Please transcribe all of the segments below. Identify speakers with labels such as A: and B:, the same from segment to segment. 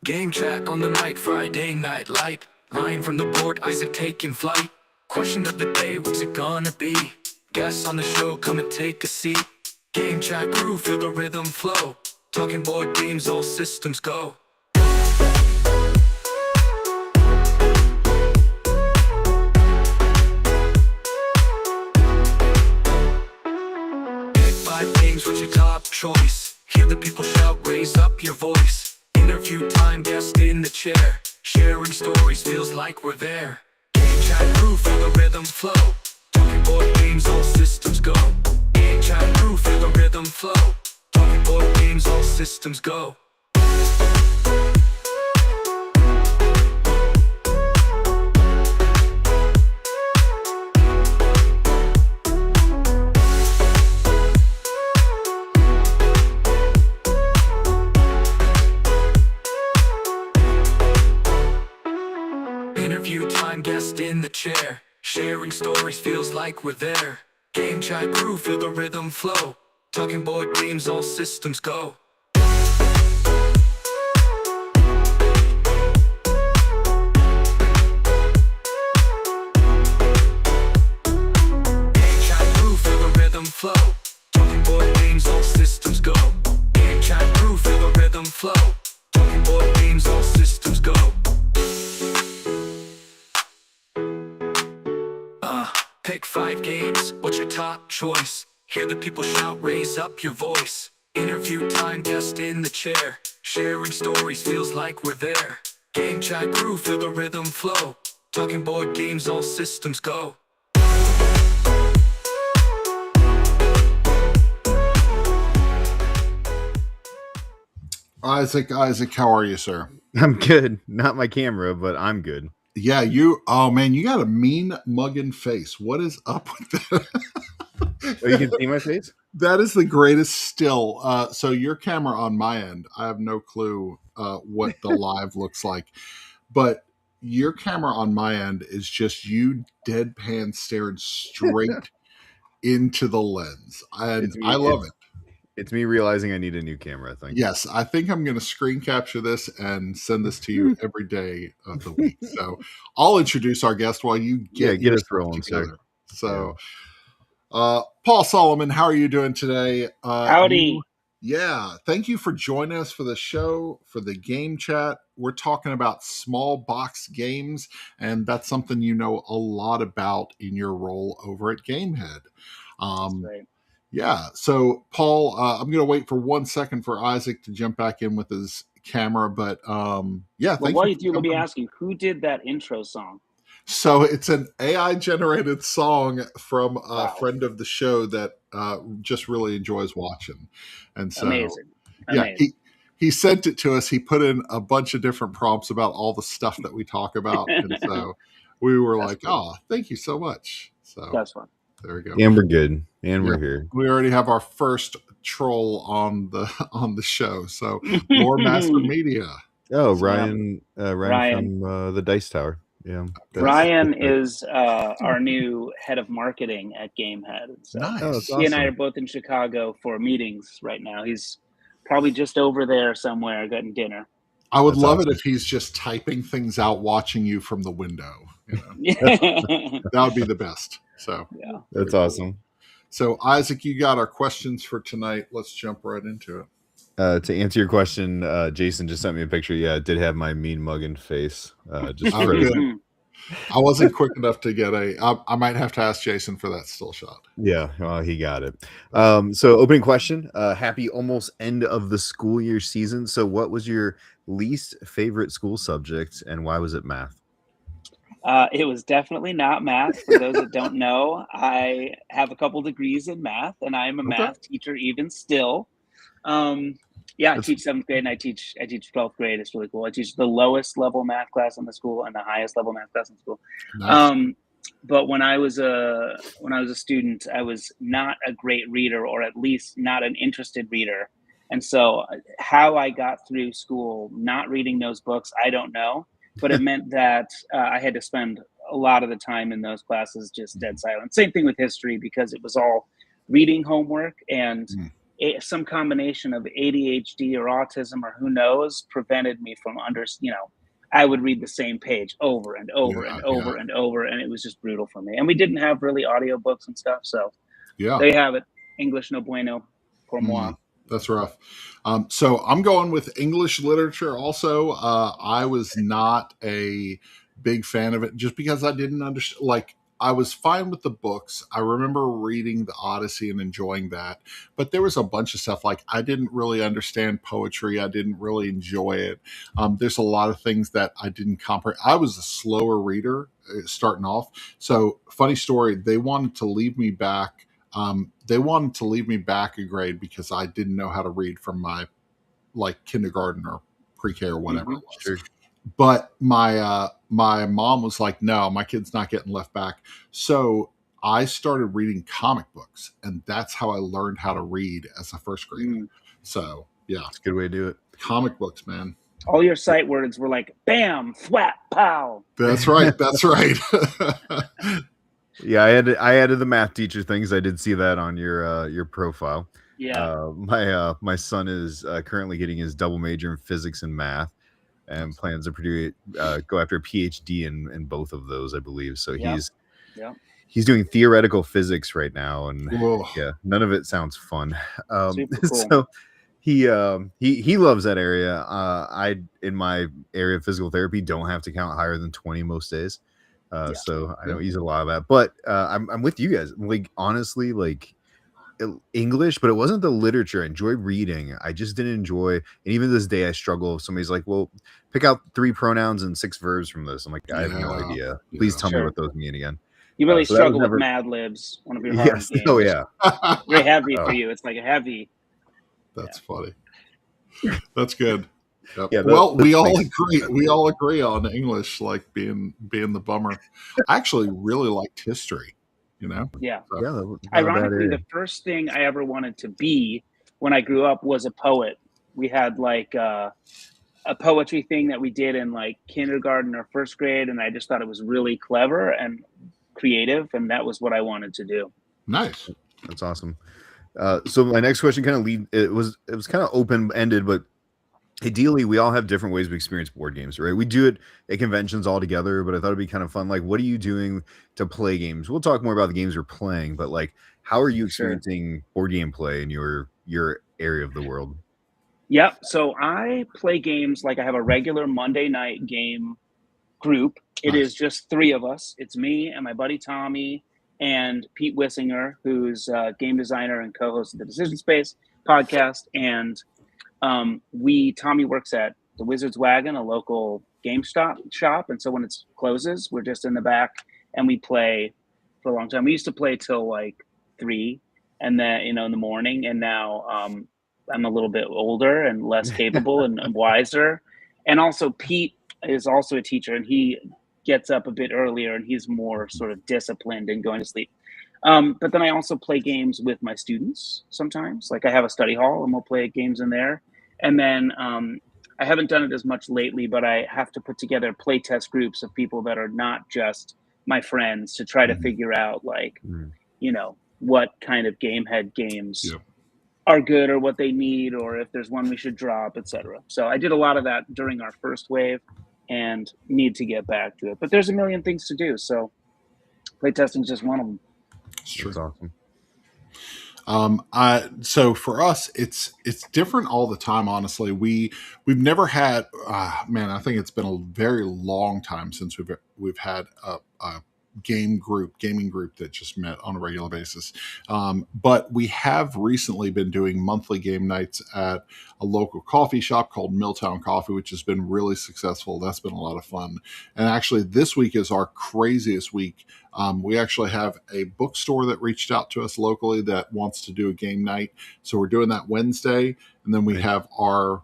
A: Game chat on the mic, Friday night light. Line from the board, Isaac taking flight. Question of the day, what's it gonna be? Guests on the show, come and take a seat. Game chat crew, feel the rhythm flow. Talking board games, all systems go. Pick 5 games, what's your top choice? Hear the people shout, raise up your voice. Interview time, guest in the chair. Sharing stories, feels like we're there. Game chat crew, feel the rhythm flow. Talking board games, all systems go. Game chat crew, feel the rhythm flow. Talking board games, all systems go. Interview time, guest in the chair. Sharing stories, feels like we're there. Game chat crew, feel the rhythm flow. Talking board games, all systems go. Game chat crew, feel the rhythm flow. Talking board games, all systems go. Game chat crew, feel the rhythm flow. Talking board games, all systems go. Pick 5 games, what's your top choice? Hear the people shout, raise up your voice. Interview time, guest in the chair. Sharing stories, feels like we're there. Game chat crew, feel the rhythm flow. Talking board games, all systems go.
B: Isaac, how are you, sir?
C: I'm good. Not my camera, but I'm good.
B: Yeah, oh man, you got a mean mugging face. What is up with that?
C: Oh, you can see my face?
B: That is the greatest still. So your camera on my end, I have no clue what the live looks like, but your camera on my end is just you deadpan staring straight into the lens, and I love it.
C: It's me realizing I need a new camera, I think.
B: Yes, I think I'm going to screen capture this and send this to you every day of the week. So I'll introduce our guest while you get
C: us rolling
B: together. So, Paul Solomon, how are you doing today?
D: Howdy.
B: Thank you for joining us for the show, for the game chat. We're talking about small box games, and that's something you know a lot about in your role over at Gamehead.
D: That's right.
B: Yeah. So, Paul, I'm going to wait for 1 second for Isaac to jump back in with his camera. But yeah.
D: Well, while you do, let me ask you, who did that intro song?
B: So it's an AI generated song from a friend of the show that just really enjoys watching. And so,
D: Amazing.
B: Yeah, he sent it to us. He put in a bunch of different prompts about all the stuff that we talk about. And so we were like, oh, thank you so much. So
D: that's fun.
B: There we go.
C: And we're good. And we're here.
B: We already have our first troll on the show. So more Master Media.
C: Oh, Ryan from the Dice Tower. Yeah.
D: Ryan is our new head of marketing at Gamehead. So
B: nice.
D: He and I are both in Chicago for meetings right now. He's probably just over there somewhere getting dinner.
B: I would love it if he's just typing things out, watching you from the window. You know? That would be the best. So
D: yeah,
C: that's awesome.
B: So Isaac, you got our questions for tonight. Let's jump right into it.
C: To answer your question, Jason just sent me a picture. Yeah, it did have my mean mugging face. Just frozen.
B: I wasn't quick enough to get I might have to ask Jason for that still shot.
C: Yeah, well, he got it. So opening question, happy almost end of the school year season. So what was your least favorite school subject and why was it math?
D: It was definitely not math. For those that don't know, I have a couple degrees in math and I'm a math teacher even still. I teach 7th grade and I teach 12th grade. It's really cool. I teach the lowest level math class in the school and the highest level math class in school. Nice. But when I was a student, I was not a great reader, or at least not an interested reader. And so how I got through school not reading those books, I don't know. But it meant that I had to spend a lot of the time in those classes just dead silent. Same thing with history, because it was all reading homework, and some combination of ADHD or autism or who knows prevented me from I would read the same page over and over
B: Yeah,
D: and over and over, and it was just brutal for me. And we didn't have really audiobooks and stuff, so
B: yeah.
D: there you have it. English no bueno pour moi.
B: That's rough. So I'm going with English literature also. I was not a big fan of it just because I didn't understand. Like, I was fine with the books. I remember reading the Odyssey and enjoying that. But there was a bunch of stuff like I didn't really understand poetry. I didn't really enjoy it. There's a lot of things that I didn't comprehend. I was a slower reader starting off. So, funny story, they wanted to leave me back a grade because I didn't know how to read from my like kindergarten or pre-K or whatever it was.
C: Sure.
B: But my mom was like, no, my kid's not getting left back. So I started reading comic books, and that's how I learned how to read as a first grader. So yeah,
C: It's a good way to do it.
B: comic books, man.
D: All your sight words were like bam, thwap, pow.
B: That's right. That's right.
C: Yeah, I added the math teacher things. I did see that on your profile.
D: Yeah.
C: My son is currently getting his double major in physics and math, and plans to go after a PhD in both of those, I believe. So
D: Yeah.
C: he's doing theoretical physics right now, and
B: Whoa.
C: yeah, none of it sounds fun.
D: Super cool.
C: So he loves that area. I in my area of physical therapy don't have to count higher than 20 most days. So I don't use a lot of that, but I'm with you guys. Like, honestly, like English, but it wasn't the literature. I enjoy reading. I just didn't enjoy, and even to this day, I struggle. If somebody's like, well, pick out 3 pronouns and 6 verbs from this. I'm like, I have no idea. Please tell me
D: Sure.
C: what those mean again.
D: You really
C: So that was
D: struggle
C: never-
D: with Mad Libs, one of your hard
C: Yes.
D: games.
C: Oh yeah.
D: Very heavy
C: Oh.
D: for you. It's like a heavy.
B: That's funny. That's good. Yep.
C: Yeah,
B: well, we all
C: makes
B: agree. We all agree on English, like being the bummer. I actually really liked history. You know.
D: Yeah.
C: Yeah. Not a bad
D: Ironically,
C: area.
D: the first thing I ever wanted to be when I grew up was a poet. We had like a poetry thing that we did in like kindergarten or first grade, and I just thought it was really clever and creative, and that was what I wanted to do.
B: Nice.
C: That's awesome. So my next question it was kind of open ended, but ideally we all have different ways we experience board games, right? We do it at conventions all together, but I thought it'd be kind of fun. Like, what are you doing to play games? We'll talk more about the games we're playing, but like, how are you
D: Sure.
C: experiencing board game play in your area of the world?
D: Yep. So I play games like I have a regular Monday night game group. It
B: Nice.
D: is just 3 of us. It's me and my buddy Tommy and Pete Wissinger, who's a game designer and co-host of the Decision Space podcast. And Tommy works at the Wizard's Wagon, a local game shop. And so when it closes, we're just in the back and we play for a long time. We used to play till like 3 and then, in the morning. And now I'm a little bit older and less capable and wiser. And also Pete is also a teacher, and he gets up a bit earlier and he's more sort of disciplined and going to sleep. But then I also play games with my students sometimes. Like, I have a study hall and we'll play games in there. And then I haven't done it as much lately, but I have to put together play test groups of people that are not just my friends to try to figure out, like, what kind of game head games
B: Yep.
D: are good or what they need, or if there's one we should drop, etc. So I did a lot of that during our first wave and need to get back to it. But there's a million things to do. So playtesting is just one of them.
B: It's true.
C: That's awesome.
B: So for us, it's different all the time. Honestly, we've never had. I think it's been a very long time since we've had a gaming group that just met on a regular basis. But we have recently been doing monthly game nights at a local coffee shop called Milltown Coffee, which has been really successful. That's been a lot of fun. And actually, this week is our craziest week. We actually have a bookstore that reached out to us locally that wants to do a game night. So we're doing that Wednesday. And then we have our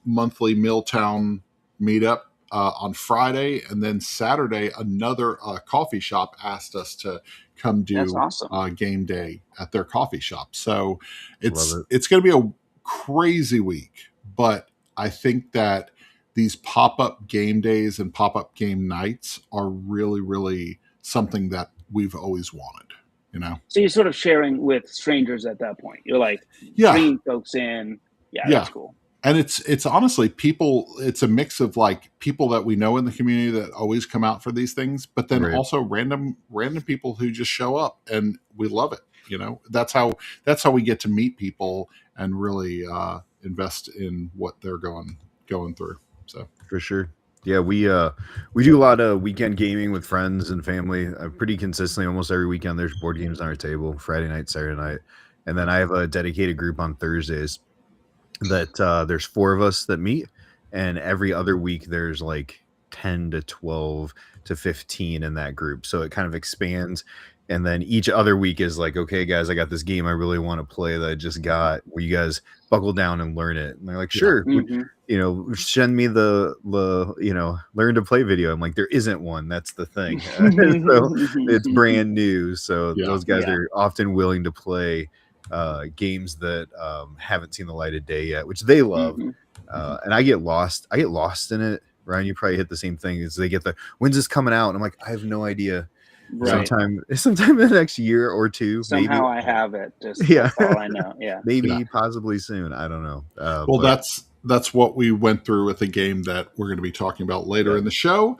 B: monthly Milltown meetup on Friday, and then Saturday, another coffee shop asked us to come do
D: That's awesome.
B: game day at their coffee shop. So it's
C: Love it.
B: going to be a crazy week, but I think that these pop-up game days and pop-up game nights are really, really something that we've always wanted. you know.
D: So you're sort of sharing with strangers at that point. You're like
B: Yeah.
D: bringing folks in. Yeah,
B: Yeah.
D: that's cool.
B: And it's honestly people, it's a mix of like people that we know in the community that always come out for these things, but then
C: Right.
B: also random people who just show up, and we love it. You know, that's how we get to meet people and really invest in what they're going through. So
C: For sure. Yeah, we do a lot of weekend gaming with friends and family. Pretty consistently, almost every weekend there's board games on our table, Friday night, Saturday night. And then I have a dedicated group on Thursdays that there's 4 of us that meet, and every other week there's like 10 to 12 to 15 in that group. So it kind of expands. And then each other week is like, okay, guys, I got this game I really want to play that I just got. Will you guys buckle down and learn it? And they're like, sure.
D: Mhm.
C: You know, send me the learn to play video. I'm like, there isn't one. That's the thing. So it's brand new. So
B: Yeah.
C: those guys
D: Yeah.
C: are often willing to play games that haven't seen the light of day yet, which they love.
D: Mhm.
C: And I get lost in it. Ryan, you probably hit the same thing. Is they get the when's this coming out? And I'm like, I have no idea.
D: Right.
C: Sometime in the next year or two.
D: Somehow
C: maybe.
D: I have it. Just
C: Yeah.
D: that's all I know. Yeah.
C: Maybe
B: Yeah.
C: possibly soon. I don't know.
B: well,
C: but-
B: that's what we went through with a game that we're going to be talking about later in the show.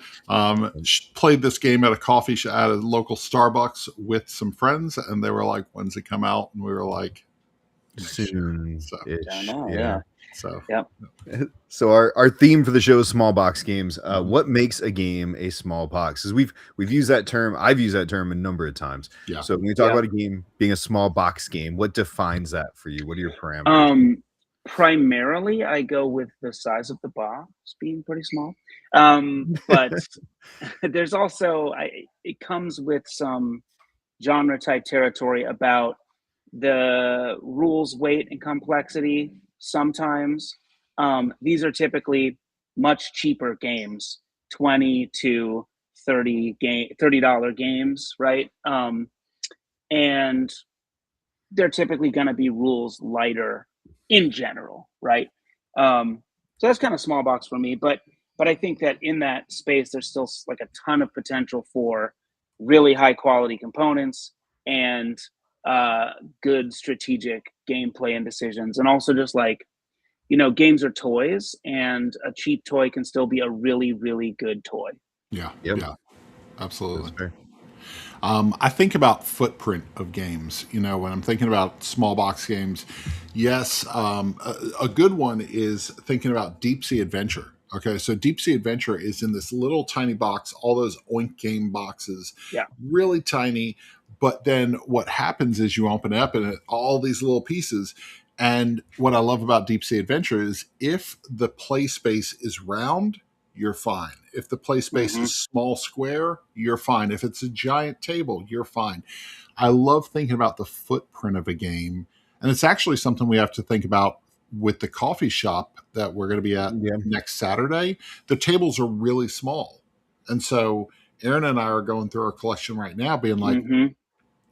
B: Played this game at a coffee shop at a local Starbucks with some friends, and they were like, "When's it come out?" And we were like,
C: soon.
B: So,
D: I know. Yeah.
B: so
C: So our theme for the show is small box games. What makes a game a small box? Because we've used that term. I've used that term a number of times.
B: Yeah.
C: So when we talk
D: Yeah.
C: about a game being a small box game, what defines that for you? What are your parameters?
D: Primarily, I go with the size of the box being pretty small. But there's also it comes with some genre type territory about the rules, weight, and complexity. Sometimes these are typically much cheaper games, $20 to $30 games, right? And they're typically going to be rules lighter in general, right? So that's kind of small box for me, but I think that in that space, there's still like a ton of potential for really high quality components and good strategic gameplay and decisions. And also just like, games are toys, and a cheap toy can still be a really, really good toy.
B: yeah,
C: Yep.
B: yeah, absolutely.
C: That's fair.
B: I think about footprint of games. When I'm thinking about small box games, yes, a good one is thinking about Deep Sea Adventure. Okay, so Deep Sea Adventure is in this little tiny box, all those Oink game boxes,
D: Yeah.
B: really tiny. But then what happens is you open it up and all these little pieces. And what I love about Deep Sea Adventure is if the play space is round, you're fine. If the play space is small square, you're fine. If it's a giant table, you're fine. I love thinking about the footprint of a game. And it's actually something we have to think about with the coffee shop that we're going to be at next Saturday. The tables are really small. And so Aaron and I are going through our collection right now being like,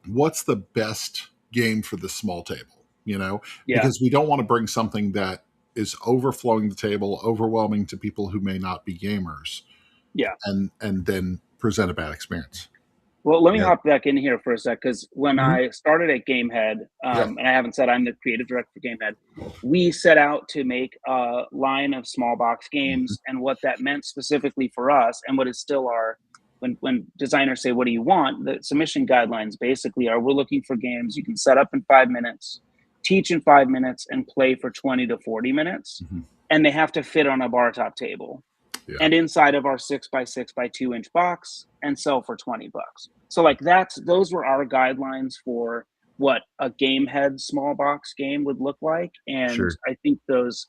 B: what's the best game for the small table? Because we don't want to bring something that is overflowing the table, overwhelming to people who may not be gamers.
D: Yeah.
B: And then present a bad experience.
D: Well, let me hop back in here for a sec, because when I started at Gamehead,
B: Yeah.
D: and I haven't said I'm the creative director for Gamehead, we set out to make a line of small box games, and what that meant specifically for us, and what is still our, when designers say, what do you want? The submission guidelines basically are, we're looking for games you can set up in 5 minutes, teach in 5 minutes, and play for 20 to 40 minutes. And they have to fit on a bar top table.
B: Yeah.
D: And inside of our 6x6 by 2 inch box, and sell for $20. So like those were our guidelines for what a Gamehead small box game would look like. And
C: Sure.
D: I think those,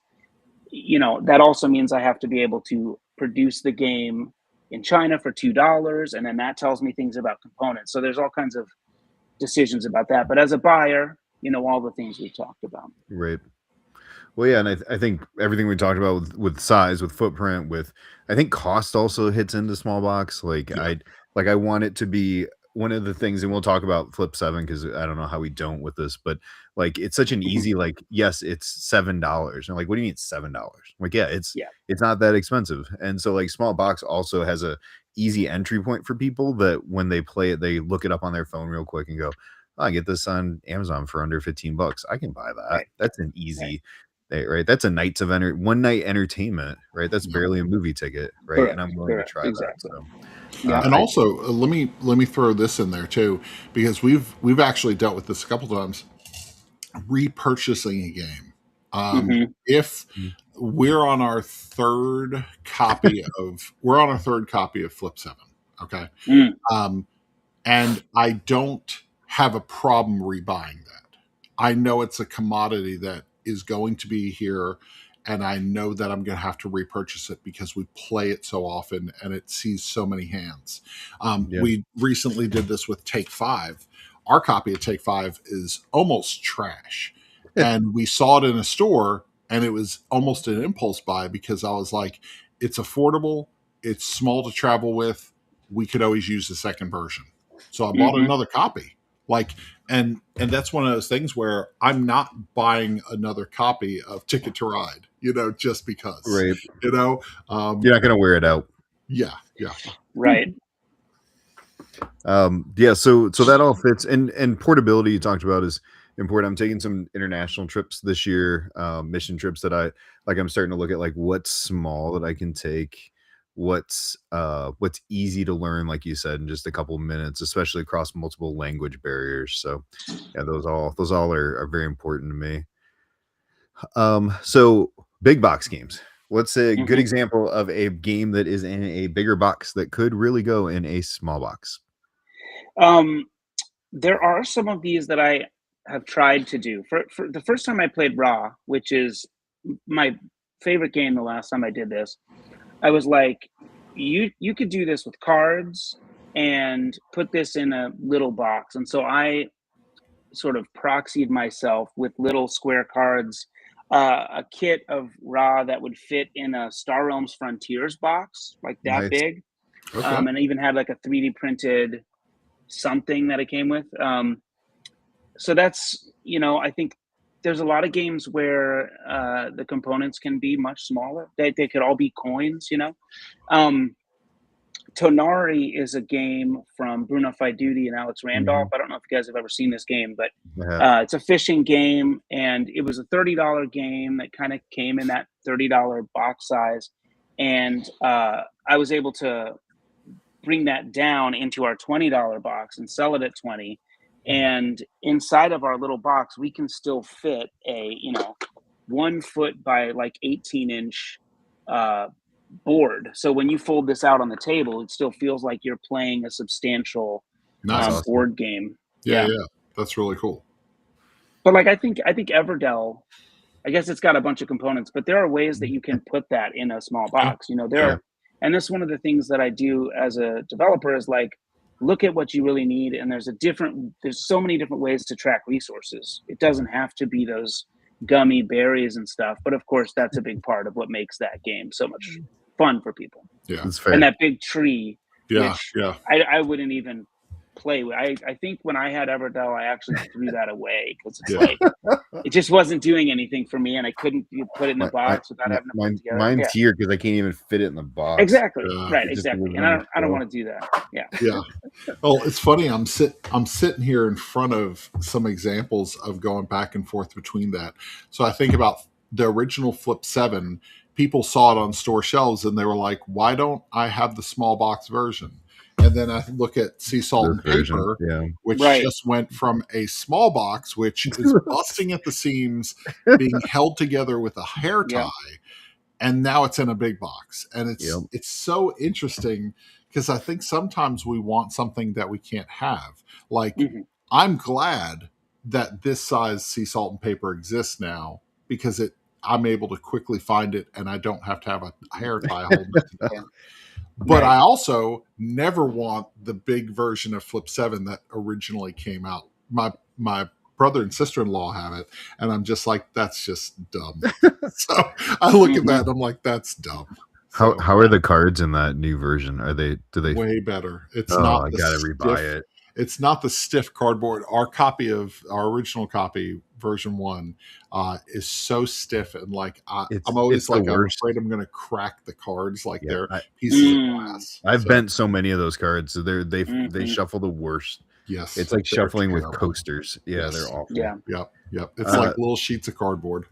D: that also means I have to be able to produce the game in China for $2, and then that tells me things about components. So there's all kinds of decisions about that. But as a buyer, all the things we talked about.
C: Right. Well, yeah, and I think everything we talked about with size, with footprint, I think cost also hits into small box. Like I want it to be one of the things, and we'll talk about Flip 7 because I don't know how we don't with this, but like it's such an easy, like, yes, it's $7. And like, what do you mean it's $7? Like, it's not that expensive. And so like small box also has a easy entry point for people that when they play it, they look it up on their phone real quick and go, I get this on Amazon for under $15. I can buy that.
D: Right.
C: That's an easy, right? That's a night's of one night entertainment, right? That's barely a movie ticket, right?
D: Correct,
C: And I'm willing to try
D: exactly.
C: that. So,
D: Yeah.
B: And also, let me throw this in there too, because we've actually dealt with this a couple times. Repurchasing a game. If we're on our third copy of Flip 7, okay, and I don't have a problem rebuying that. I know it's a commodity that is going to be here, and I know that I'm going to have to repurchase it because we play it so often and it sees so many hands. We recently did this with Take 5. Our copy of Take 5 is almost trash. And we saw it in a store, and it was almost an impulse buy because I was like, it's affordable, it's small to travel with, we could always use the second version. So I bought another copy. Like, and that's one of those things where I'm not buying another copy of Ticket to Ride, just because.
C: Right.
B: You're
C: not going to wear it out.
B: Yeah.
D: Right.
C: So that all fits, and portability you talked about is important. I'm taking some international trips this year, mission trips that I'm starting to look at, like, what's small that I can take, what's easy to learn, like you said, in just a couple of minutes, especially across multiple language barriers. So yeah, those all are very important to me. So big box games. What's a good example of a game that is in a bigger box that could really go in a small box?
D: There are some of these that I have tried to do. For the first time I played Ra, which is my favorite game the last time I did this, I was like, you could do this with cards and put this in a little box. And so I sort of proxied myself with little square cards, a kit of Ra that would fit in a Star Realms Frontiers box, like that
C: Nice.
D: big.
B: Okay.
D: And I even had like a 3D printed something that it came with. So that's, I think there's a lot of games where the components can be much smaller. They could all be coins, Tonari is a game from Bruno Faiduti and Alex Randolph. I don't know if you guys have ever seen this game, but it's a fishing game, and it was a $30 game that kind of came in that $30 box size. And I was able to bring that down into our $20 box and sell it at $20. And inside of our little box, we can still fit a 1 foot by like 18-inch board. So when you fold this out on the table, it still feels like you're playing a substantial board game.
B: Yeah, that's really cool.
D: But like I think Everdell, I guess it's got a bunch of components, but there are ways that you can put that in a small box. And this is one of the things that I do as a developer is like, look at what you really need. And there's so many different ways to track resources. It doesn't have to be those gummy berries and stuff. But of course, that's a big part of what makes that game so much fun for people.
B: Yeah.
C: That's fair.
D: And that big tree, which
B: yeah.
D: I wouldn't even play with. I think when I had Everdell, I actually threw that away because it's like, it just wasn't doing anything for me. And I couldn't put it in the box without having to put it together.
C: Mine's here because I can't even fit it in the box.
D: Exactly.
B: Yeah.
D: Right. Exactly. And I don't want to do that. Yeah.
B: Yeah. Well, it's funny. I'm sitting here in front of some examples of going back and forth between that. So I think about the original Flip 7. People saw it on store shelves and they were like, why don't I have the small box version? And then I look at Sea Salt and Paper, which just went from a small box, which is busting at the seams, being held together with a hair tie, and now it's in a big box. And it's so interesting because I think sometimes we want something that we can't have. Like, I'm glad that this size Sea Salt and Paper exists now because I'm able to quickly find it and I don't have to have a hair tie holding it together. But I also never want the big version of Flip 7 that originally came out. My brother and sister-in-law have it, and I'm just like, that's just dumb. So I look at that and I'm like, that's dumb.
C: How are the cards in that new version? Do they
B: way better? It's not.
C: I gotta rebuy it.
B: It's not the stiff cardboard. Our original copy, version 1, is so stiff and like I'm always like, I'm afraid I'm going to crack the cards like they're pieces of glass.
C: I've bent so many of those cards. So they shuffle the worst.
B: Yes,
C: It's like
B: they're
C: shuffling with
B: terrible.
C: coasters. Yeah,
B: Yes.
C: they're awful.
D: Yeah.
B: Yep. It's like little sheets of cardboard.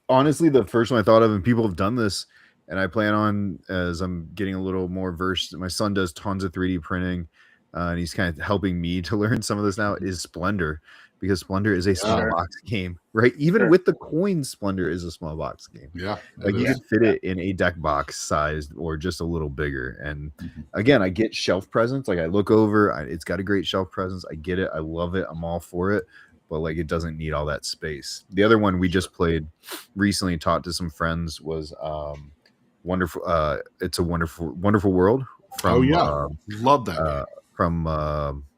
C: Honestly, the first one I thought of, and people have done this, and I plan on, as I'm getting a little more versed. My son does tons of 3D printing, and he's kind of helping me to learn some of this now. Is Splendor, because Splendor is a small
D: Sure.
C: box game, right? Even
D: Sure.
C: with the coins, Splendor is a small box game.
B: Yeah,
C: Like
B: it
C: you
B: is.
C: can fit it in a deck box sized or just a little bigger. And
B: Mhm.
C: again, I get shelf presence. Like I look over, it's got a great shelf presence. I get it. I love it. I'm all for it. But like it doesn't need all that space. The other one we just played recently, taught to some friends, was wonderful. It's a wonderful world from
B: Oh yeah, love that game.
C: from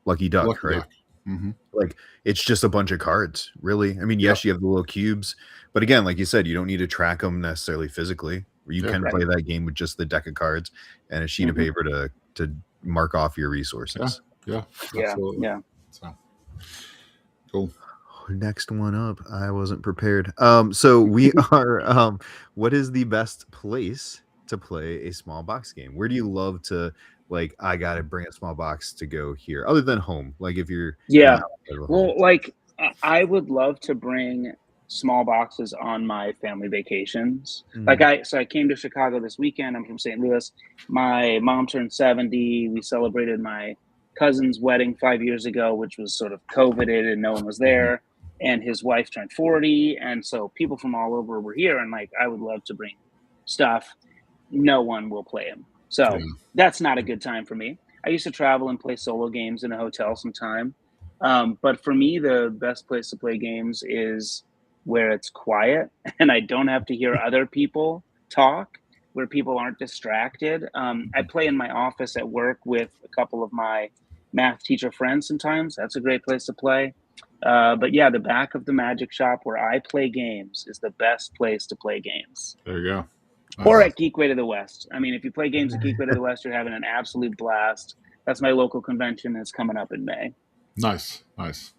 C: Lucky Duck,
B: Lucky
C: right?
B: Duck. Mhm.
C: Like it's just a bunch of cards, really. I mean, yes, you have the little cubes, but again, like you said, you don't need to track them necessarily physically. You
B: Yeah.
C: can
D: Right.
C: play that game with just the deck of cards and a sheet of
D: Mhm.
C: paper to mark off your resources.
B: Yeah,
D: Yeah.
B: absolutely.
D: Yeah.
B: So cool.
C: Next one up, I wasn't prepared. So we are. What is the best place to play a small box game? Where do you love to, like? I gotta bring a small box to go here, other than home. Like if you're
D: Yeah.
C: not outside of a home.
D: Well, like I would love to bring small boxes on my family vacations. Like I came to Chicago this weekend. I'm from St. Louis. My mom turned 70. We celebrated my cousin's wedding 5 years ago, which was sort of COVIDed and no one was there. And his wife turned 40. And so people from all over were here. And like, I would love to bring stuff. No one will play them. So
B: Yeah.
D: that's not a good time for me. I used to travel and play solo games in a hotel sometime. But for me, the best place to play games is where it's quiet and I don't have to hear other people talk, where people aren't distracted. I play in my office at work with a couple of my math teacher friends sometimes. That's a great place to play. But yeah, the back of the magic shop where I play games is the best place to play games.
B: There you go.
D: Or at Geekway to the West. I mean, if you play games at Geekway to the West, you're having an absolute blast. That's my local convention that's coming up in May.
B: Nice.
C: Nice.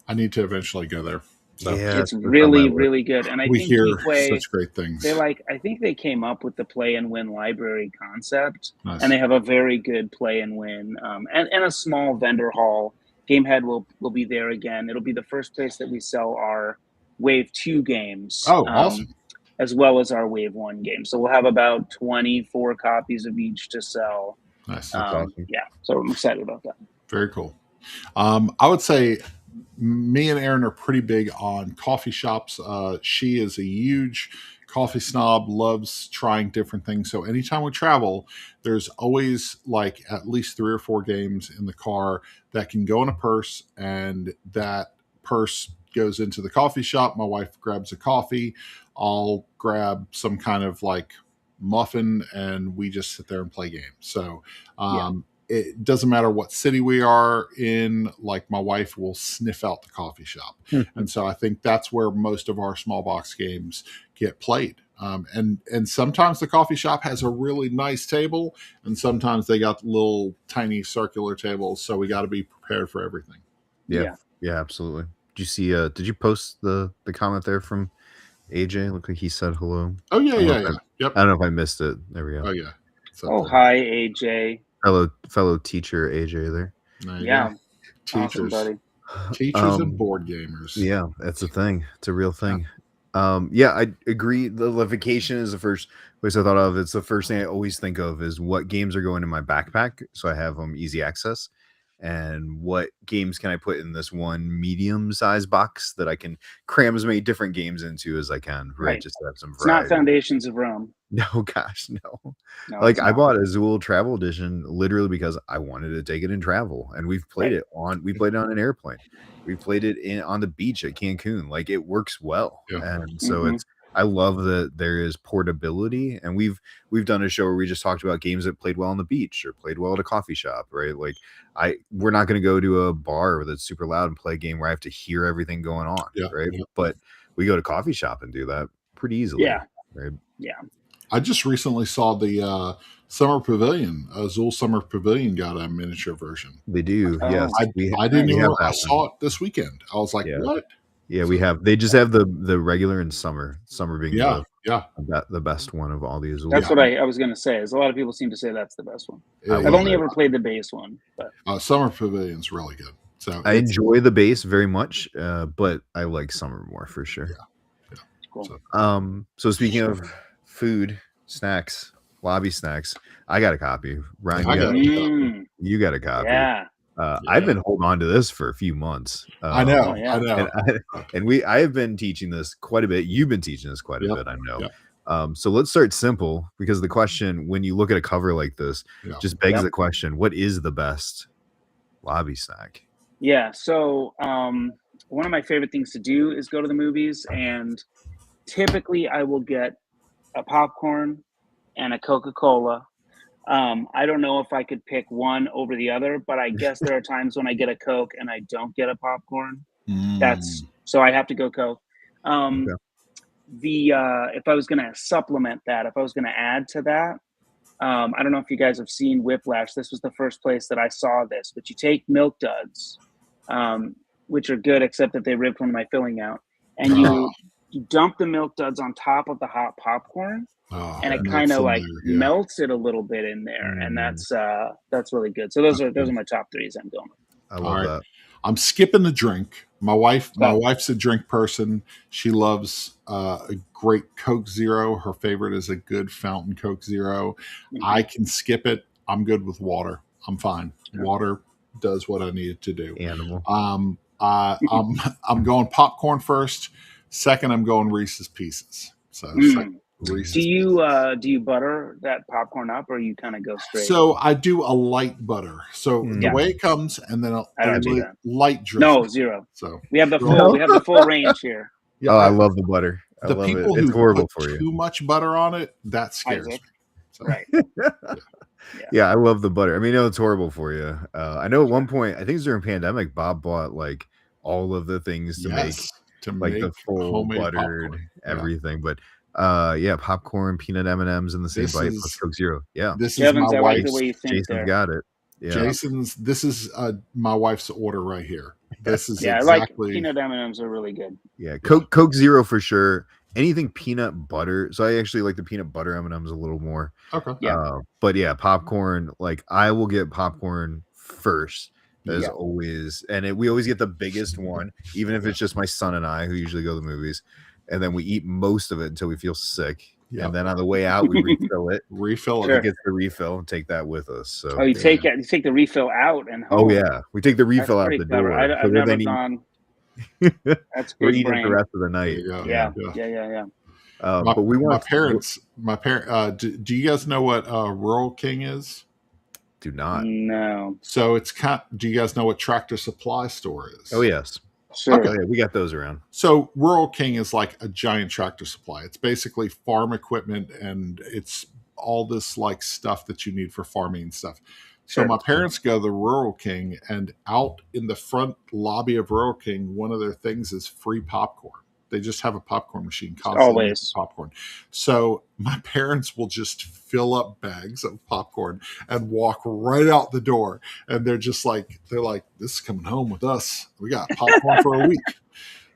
B: I need to eventually go there. So
C: Yeah,
D: It's really, really good. And I
B: we
D: think
B: hear
D: Geekway,
B: such great things.
D: I think they came up with the play and win library concept,
B: Nice.
D: and they have a very good play and win, and a small vendor hall. Gamehead will be there again. It'll be the first place that we sell our Wave 2 games.
B: Oh, awesome.
D: As well as our Wave 1 game. So we'll have about 24 copies of each to sell.
B: Nice.
C: awesome.
D: Yeah, so I'm excited about that.
B: Very cool. I would say me and Erin are pretty big on coffee shops. She is a huge coffee snob, loves trying different things. So anytime we travel, there's always like at least 3 or 4 games in the car that can go in a purse, and that purse goes into the coffee shop. My wife grabs a coffee. I'll grab some kind of like muffin, and we just sit there and play games. So it doesn't matter what city we are in, like my wife will sniff out the coffee shop. And so I think that's where most of our small box games get played. And sometimes the coffee shop has a really nice table, and sometimes they got little tiny circular tables. So we got to be prepared for everything.
C: Yeah, absolutely. Did you see? Did you post the comment there from AJ? Looked like he said hello.
B: Oh yeah. Yep.
C: I don't know if I missed it. There we go.
B: Oh yeah.
D: Oh, hi, AJ.
C: Fellow teacher AJ there.
D: Yeah.
B: Teachers,
D: awesome, buddy.
B: Teachers and board gamers.
C: Yeah, that's a thing. It's a real thing. Yeah, I agree. The vacation is the first place I thought of. It's the first thing I always think of is what games are going in my backpack, so I have them easy access, and what games can I put in this one medium-sized box that I can cram as many different games into as I can, right? Just to have some
D: It's not
C: variety.
D: Foundations of Rome.
C: No, gosh, no.
D: No,
C: Like
D: it's
C: I
D: not.
C: bought a Zool Travel Edition literally because I wanted to take it in travel, and we've played it on. We played it on an airplane. We played it on the beach at Cancun. Like it works well, and so it's. I love that there is portability, and we've done a show where we just talked about games that played well on the beach or played well at a coffee shop, right? Like we're not going to go to a bar that's super loud and play a game where I have to hear everything going on, right? But we go to coffee shop and do that pretty easily, right?
D: Yeah.
B: I just recently saw the Summer Pavilion. Zool Summer Pavilion got a miniature version.
C: They do,
D: Oh.
C: yes.
B: I didn't even. I
C: one.
B: saw it this weekend. I was like, what?
C: Yeah, we have. They just have the regular and summer. Summer being the
B: Yeah.
C: the best one of all these.
D: That's what I was going to say. Is a lot of people seem to say that's the best one. I've only ever played the base one, but
B: Summer Pavilion's really good. So
C: I enjoy the base very much, but I like Summer more for sure.
B: Yeah.
D: Cool.
C: So speaking of food, snacks, lobby snacks, I got a copy. Ryan, you got a copy.
D: Yeah.
C: I've been holding on to this for a few months.
B: I know.
C: And I have been teaching this quite a bit. You've been teaching this quite a bit, I know.
B: Yep.
C: So let's start simple, because the question, when you look at a cover like this, just begs the question: what is the best lobby snack?
D: Yeah. So one of my favorite things to do is go to the movies, and typically I will get a popcorn and a Coca-Cola. I don't know if I could pick one over the other, but I guess there are times when I get a Coke and I don't get a popcorn. So I have to go Coke. If I was going to supplement that, if I was going to add to that, I don't know if you guys have seen Whiplash. This was the first place that I saw this, but you take Milk Duds, which are good, except that they ripped one of my filling out, and you dump the Milk Duds on top of the hot popcorn. And it kind of like melts it a little bit in there, and that's really good. So those are my top threes I'm going with.
C: I love that.
B: I'm skipping the drink. My wife's a drink person. She loves a great Coke Zero. Her favorite is a good fountain Coke Zero. I can skip it. I'm good with water. I'm fine. Water does what I need it to do.
C: Animal.
B: I'm going popcorn first. Second, I'm going Reese's Pieces. So second, Reese's
D: do you butter that popcorn up, or you kind of go straight?
B: So I do a light butter. So the way it comes, and then a light drip.
D: No, zero.
B: So
D: we have the full range here.
C: Yeah, I love the butter. I love
B: people
C: it. It's
B: who
C: horrible
B: put
C: for you.
B: Too much butter on it, that scares me. So.
D: Right.
C: Yeah, I love the butter. I mean, it's horrible for you. I know at one point, I think it was during pandemic, Bob bought like all of the things to make the full buttered popcorn. Everything. But popcorn, peanut M&Ms in the same bite plus Coke Zero. Yeah,
B: this is my wife's.
C: Jason's got it. Yeah.
B: This is my wife's order right here. This is
D: exactly. I like peanut M&Ms are really good.
C: Yeah, Coke Zero for sure. Anything peanut butter. So I actually like the peanut butter M&Ms a little more.
B: Okay.
D: Yeah.
C: But yeah, popcorn. Like I will get popcorn first. As always, and we always get the biggest one, even if it's just my son and I who usually go to the movies, and then we eat most of it until we feel sick, and then on the way out we refill it.
B: Sure.
C: Get the refill and take that with us. So
D: you take the refill out and home.
C: Oh yeah, we take the refill out the door.
D: I've never gone. That's
C: we're eating the rest of the night.
D: Yeah.
C: But
B: my parents. Do you guys know what Rural King is?
C: Do not.
D: No.
B: So do you guys know what Tractor Supply store is?
C: Oh yes.
D: Sure.
C: Okay, we got those around.
B: So Rural King is like a giant Tractor Supply. It's basically farm equipment, and it's all this like stuff that you need for farming and stuff. So my parents go to the Rural King, and out in the front lobby of Rural King, one of their things is free popcorn. They just have a popcorn machine constantly.
D: Always
B: popcorn. So my parents will just fill up bags of popcorn and walk right out the door. And they're like, this is coming home with us. We got popcorn for a week.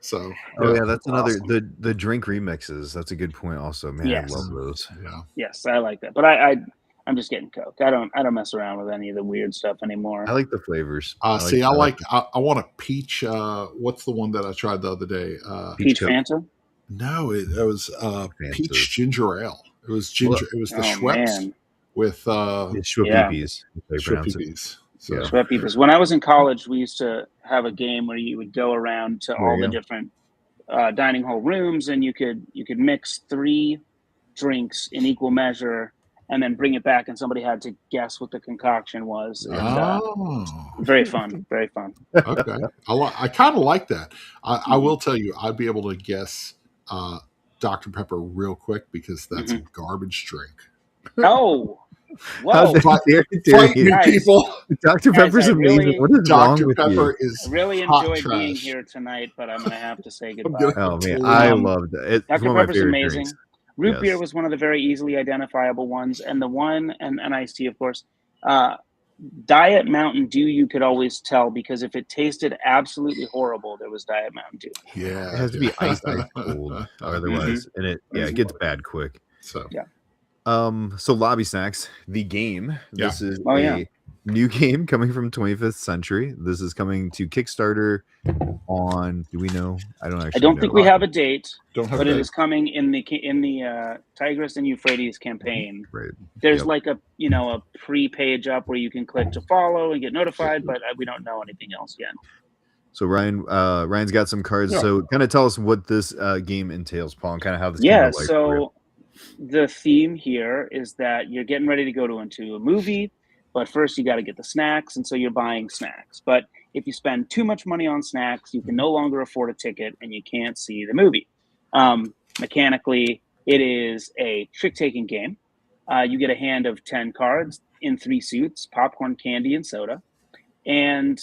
B: So
C: that's another the drink remixes. That's a good point also, man.
D: Yes.
C: I love those.
B: Yeah.
D: Yes, I like that. But I'm just getting Coke. I don't mess around with any of the weird stuff anymore.
C: I like the flavors.
B: I want a peach. What's the one that I tried the other day?
D: Peach Fanta?
B: No, it was peach ginger ale. It was ginger. It was the Schweppes with
C: Schweppes.
D: Schweppes. When I was in college, we used to have a game where you would go around to all the different dining hall rooms, and you could mix 3 drinks in equal measure, and then bring it back, and somebody had to guess what the concoction was. And, very fun. Very fun.
B: Okay. I kind of like that. I will tell you, I'd be able to guess Dr. Pepper real quick, because that's a garbage drink.
D: Oh, whoa.
B: People.
C: Dr. Pepper's amazing. What is wrong with you?
D: I really enjoyed being here tonight, but I'm going to have to say goodbye.
C: Oh, man. I loved it.
D: Dr. Pepper's amazing. Drinks. Root beer was one of the very easily identifiable ones, and the one, and iced tea, of course. Diet Mountain Dew, you could always tell, because if it tasted absolutely horrible, there was Diet Mountain Dew.
B: Yeah,
C: It has to be ice cold, otherwise, and it gets bad quick.
B: So
D: Yeah.
C: So Lobby Snacks, the game.
B: Yeah.
C: This is
D: Oh,
C: a
D: yeah.
C: new game coming from 25th Century. This is coming to Kickstarter on. Do we know? I don't actually.
D: I don't
C: know.
D: think we have a date,
B: don't have
D: but
B: a
D: it
B: date.
D: is coming in the Tigris and Euphrates campaign.
C: Right.
D: There's
C: Yep.
D: like a pre-page up where you can click to follow and get notified, but we don't know anything else yet.
C: So Ryan's got some cards.
B: Yeah.
C: So kind of tell us what this game entails, Paul, and kind of how this
D: Yeah,
C: came to life for you.
D: so the theme here is that you're getting ready to go into a movie, but first you got to get the snacks, and so you're buying snacks. But if you spend too much money on snacks, you can no longer afford a ticket and you can't see the movie. Mechanically, it is a trick-taking game. You get a hand of 10 cards in 3 suits: popcorn, candy, and soda. And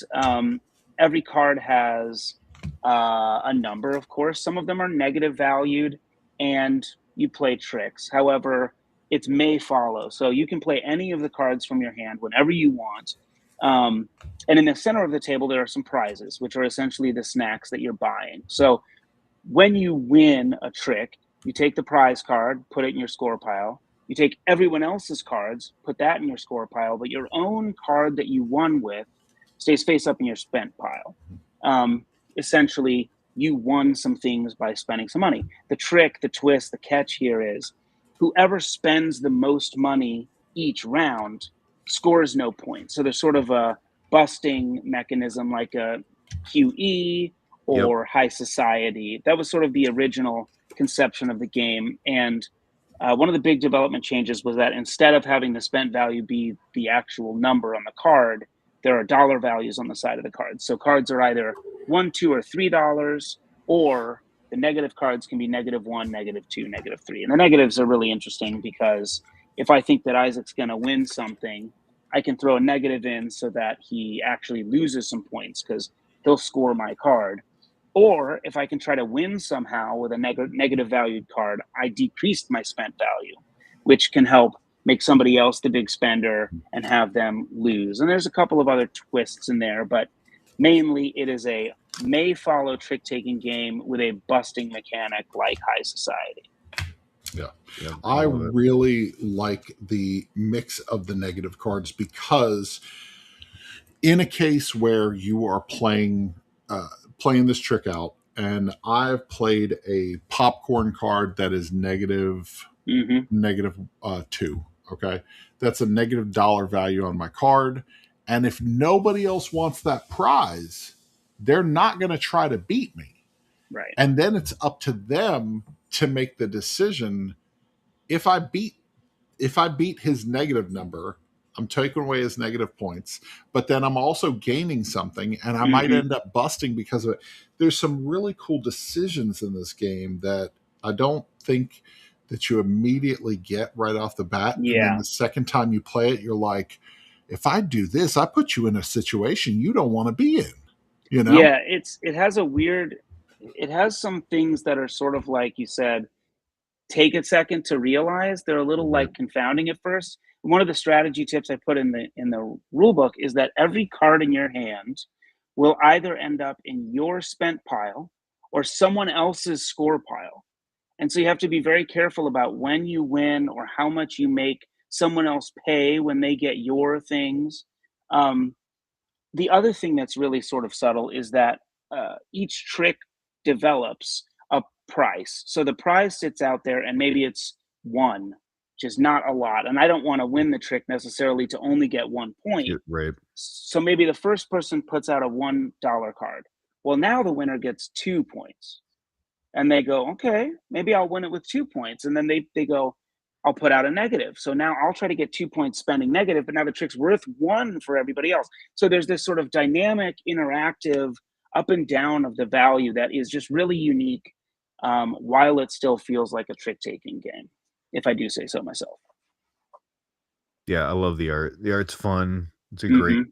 D: every card has a number, of course. Some of them are negative valued, and you play tricks. However, it's may follow. So you can play any of the cards from your hand whenever you want. And in the center of the table, there are some prizes, which are essentially the snacks that you're buying. So when you win a trick, you take the prize card, put it in your score pile. You take everyone else's cards, put that in your score pile, but your own card that you won with stays face up in your spent pile. Essentially, you won some things by spending some money. The trick, the twist, the catch here is whoever spends the most money each round scores no points. So there's sort of a busting mechanism like a QE or High Society. That was sort of the original conception of the game. And one of the big development changes was that instead of having the spent value be the actual number on the card, there are dollar values on the side of the card. So cards are either $1, $2, or $3, or the negative cards can be -1, -2, -3. And the negatives are really interesting because if I think that Isaac's going to win something, I can throw a negative in so that he actually loses some points because he'll score my card. Or if I can try to win somehow with a negative valued card, I decreased my spent value, which can help make somebody else the big spender and have them lose. And there's a couple of other twists in there, but mainly it is a may follow trick-taking game with a busting mechanic like High Society.
B: Yeah.
C: Yep,
B: I
C: love it.
B: really like the mix of the negative cards because in a case where you are playing this trick out, and I've played a popcorn card that is negative 2. Okay. That's a negative dollar value on my card. And if nobody else wants that prize, they're not going to try to beat me.
D: Right.
B: And then it's up to them to make the decision. If I beat his negative number, I'm taking away his negative points, but then I'm also gaining something, and I might end up busting because of it. There's some really cool decisions in this game that I don't think that you immediately get right off the bat.
D: Yeah.
B: And then the second time you play it, you're like, if I do this, I put you in a situation you don't want to be in. You know?
D: Yeah, it has some things that are sort of like you said, take a second to realize. They're a little like confounding at first. One of the strategy tips I put in the rule book is that every card in your hand will either end up in your spent pile or someone else's score pile. And so you have to be very careful about when you win or how much you make someone else pay when they get your things. The other thing that's really sort of subtle is that each trick develops a price. So the prize sits out there and maybe it's 1, which is not a lot. And I don't want to win the trick necessarily to only get 1 point.
C: Right.
D: So maybe the first person puts out a $1 card. Well, now the winner gets 2 points. And they go, okay, maybe I'll win it with 2 points. And then they go, I'll put out a negative. So now I'll try to get 2 points spending negative, but now the trick's worth 1 for everybody else. So there's this sort of dynamic, interactive up and down of the value that is just really unique, while it still feels like a trick-taking game, if I do say so myself.
C: Yeah, I love the art. The art's fun. It's a great.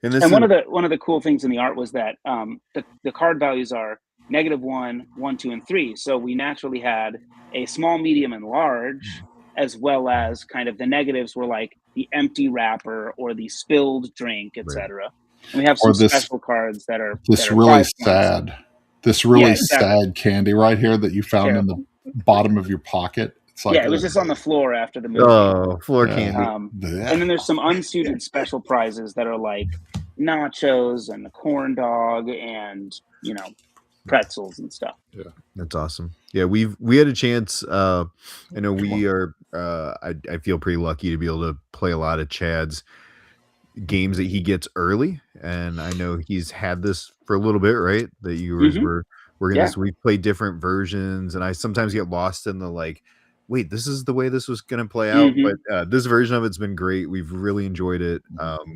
D: And one of the cool things in the art was that the card values are -1, 1, 2, and 3. So we naturally had a small, medium, and large, as well as kind of the negatives were like the empty wrapper or the spilled drink, etc. And we have
B: Or
D: some
B: this
D: special cards that are
B: this
D: that are
B: really
D: 5 points.
B: sad, this really
D: exactly.
B: sad candy right here that you found in
D: Terrible.
B: the bottom of your pocket. It's like,
D: Yeah, it was just on the floor after the movie.
C: Oh, floor
B: Yeah.
C: candy.
D: And then there's some unsuited special prizes that are like nachos and the corn dog and, you know, pretzels and stuff.
C: That's awesome. Yeah, we had a chance. I know we are. I feel pretty lucky to be able to play a lot of Chad's games that he gets early, and I know he's had this for a little bit, right? That you guys were working
D: Yeah.
C: this. We play different versions, and I sometimes get lost in the like, wait, this is the way this was going to play out. But this version of it's been great. We've really enjoyed it.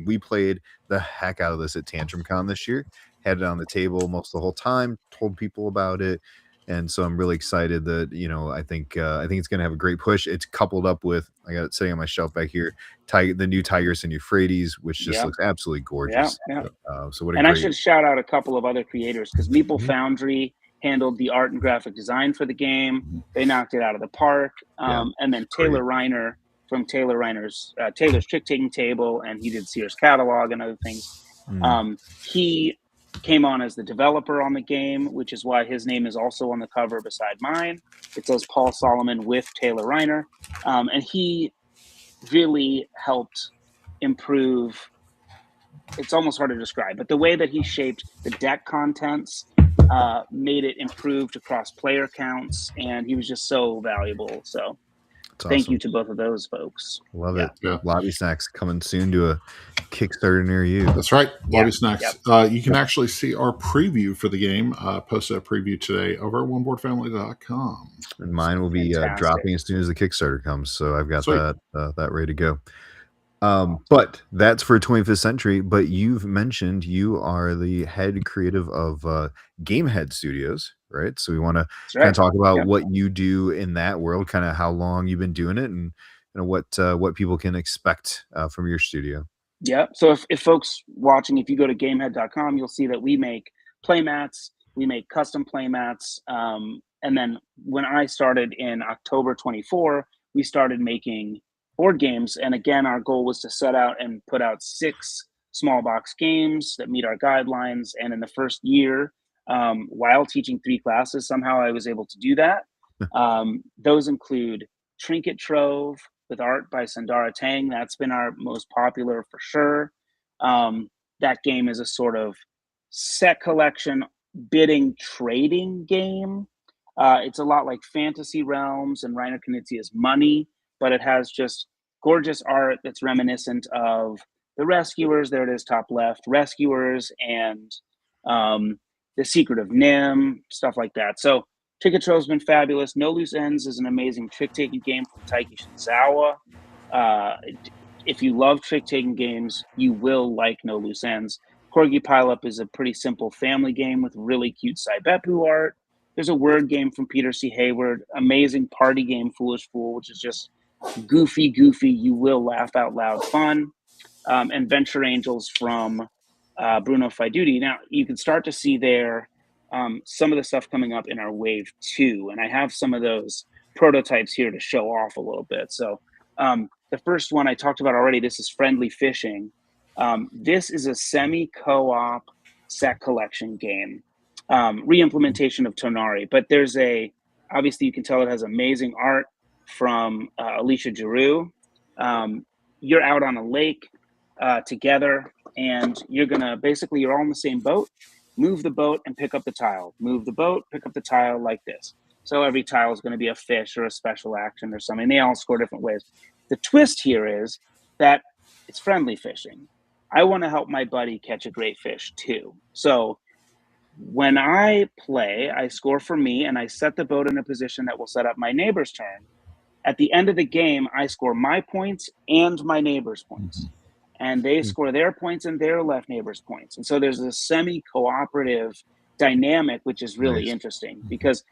C: We played the heck out of this at Tantrum Con this year. Had it on the table most of the whole time. Told people about it. And so I'm really excited that, you know, I think it's going to have a great push. It's coupled up with, I got it sitting on my shelf back here, the new Tigris and Euphrates, which just looks absolutely gorgeous.
D: Yeah.
C: So what a
D: And I
C: great...
D: should shout out a couple of other creators because Meeple Foundry handled the art and graphic design for the game. They knocked it out of the park. And then Taylor Reiner from Taylor Reiner's Taylor's Trick Taking Table, and he did Sears Catalog and other things. He came on as the developer on the game, which is why his name is also on the cover beside mine. It says Paul Solomon with Taylor Reiner. And he really helped improve. It's almost hard to describe, but the way that he shaped the deck contents made it improved across player counts, and he was just so valuable. So thank you to both of those folks.
C: Love it. Yeah. Lobby Snacks coming soon to a Kickstarter near you.
B: That's right. Lobby Snacks. You can actually see our preview for the game. Posted a preview today over at oneboardfamily.com.
C: And mine will be dropping as soon as the Kickstarter comes. So I've got that ready to go. But that's for 25th Century. But you've mentioned you are the head creative of Gamehead Studios, right? So we want to kind of talk about what you do in that world, kind of how long you've been doing it, and what people can expect from your studio.
D: Yeah. So if folks watching, if you go to gamehead.com, you'll see that we make playmats, we make custom playmats. And then when I started in October 24, we started making board games. And again, our goal was to set out and put out 6 small box games that meet our guidelines. And in the first year, while teaching 3 classes, somehow I was able to do that. Those include Trinket Trove with art by Sandara Tang. That's been our most popular for sure. That game is a sort of set collection bidding trading game. It's a lot like Fantasy Realms and Reiner Knizia's Money, but it has just gorgeous art that's reminiscent of The Rescuers. There it is, top left, Rescuers, and The Secret of Nim, stuff like that. So Trinket Trove's been fabulous. No Loose Ends is an amazing trick-taking game from Taiki Shinzawa. If you love trick-taking games, you will like No Loose Ends. Corgi Pileup is a pretty simple family game with really cute Saibepu art. There's a word game from Peter C. Hayward, amazing party game, Foolish Fool, which is just goofy, you will laugh out loud fun. And Venture Angels from Bruno Faiduti. Now, you can start to see there some of the stuff coming up in our Wave 2, and I have some of those prototypes here to show off a little bit. So the first one I talked about already, this is Friendly Fishing. This is a semi-co-op set collection game, re-implementation of Tonari, but there's obviously you can tell it has amazing art from Alicia Giroux. You're out on a lake together, and you're all in the same boat. Move the boat and pick up the tile. Move the boat, pick up the tile like this. So every tile is going to be a fish or a special action or something. They all score different ways. The twist here is that it's friendly fishing. I want to help my buddy catch a great fish too. So when I play, I score for me, and I set the boat in a position that will set up my neighbor's turn. At the end of the game, I score my points and my neighbor's points. And they score their points and their left neighbor's points. And so there's a semi-cooperative dynamic, which is really interesting because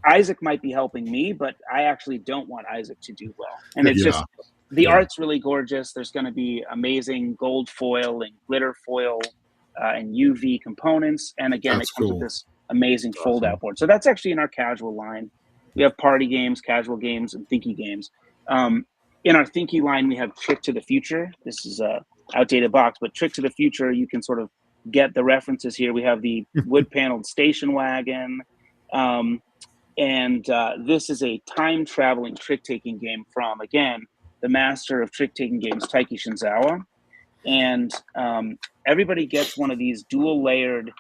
D: Isaac might be helping me, but I actually don't want Isaac to do well. And it's just, the art's really gorgeous. There's going to be amazing gold foil and glitter foil and UV components. And again, it comes with this amazing fold-out board. So that's actually in our casual line. We have party games, casual games, and thinky games. in our Thinky line, we have Trick to the Future. This is a outdated box, but Trick to the Future, you can sort of get the references here. We have the wood paneled station wagon. And this is a time traveling trick taking game from, again, the master of trick taking games, Taiki Shinzawa. And everybody gets one of these dual layered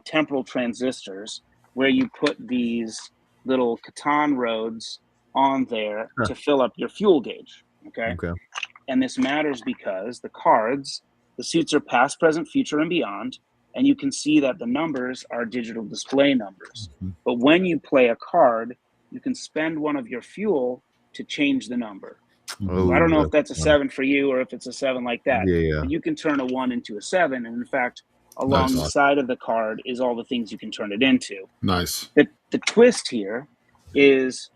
D: temporal transistors where you put these little Catan roads on there to fill up your fuel gauge. Okay. And this matters because the cards, the suits are past, present, future, and beyond. And you can see that the numbers are digital display numbers. But when you play a card, you can spend one of your fuel to change the number. So I don't know if that's a 7 for you or if it's a 7 like that. But you can turn a 1 into a 7. And in fact, along the side of the card is all the things you can turn it into.
B: Nice.
D: The twist here is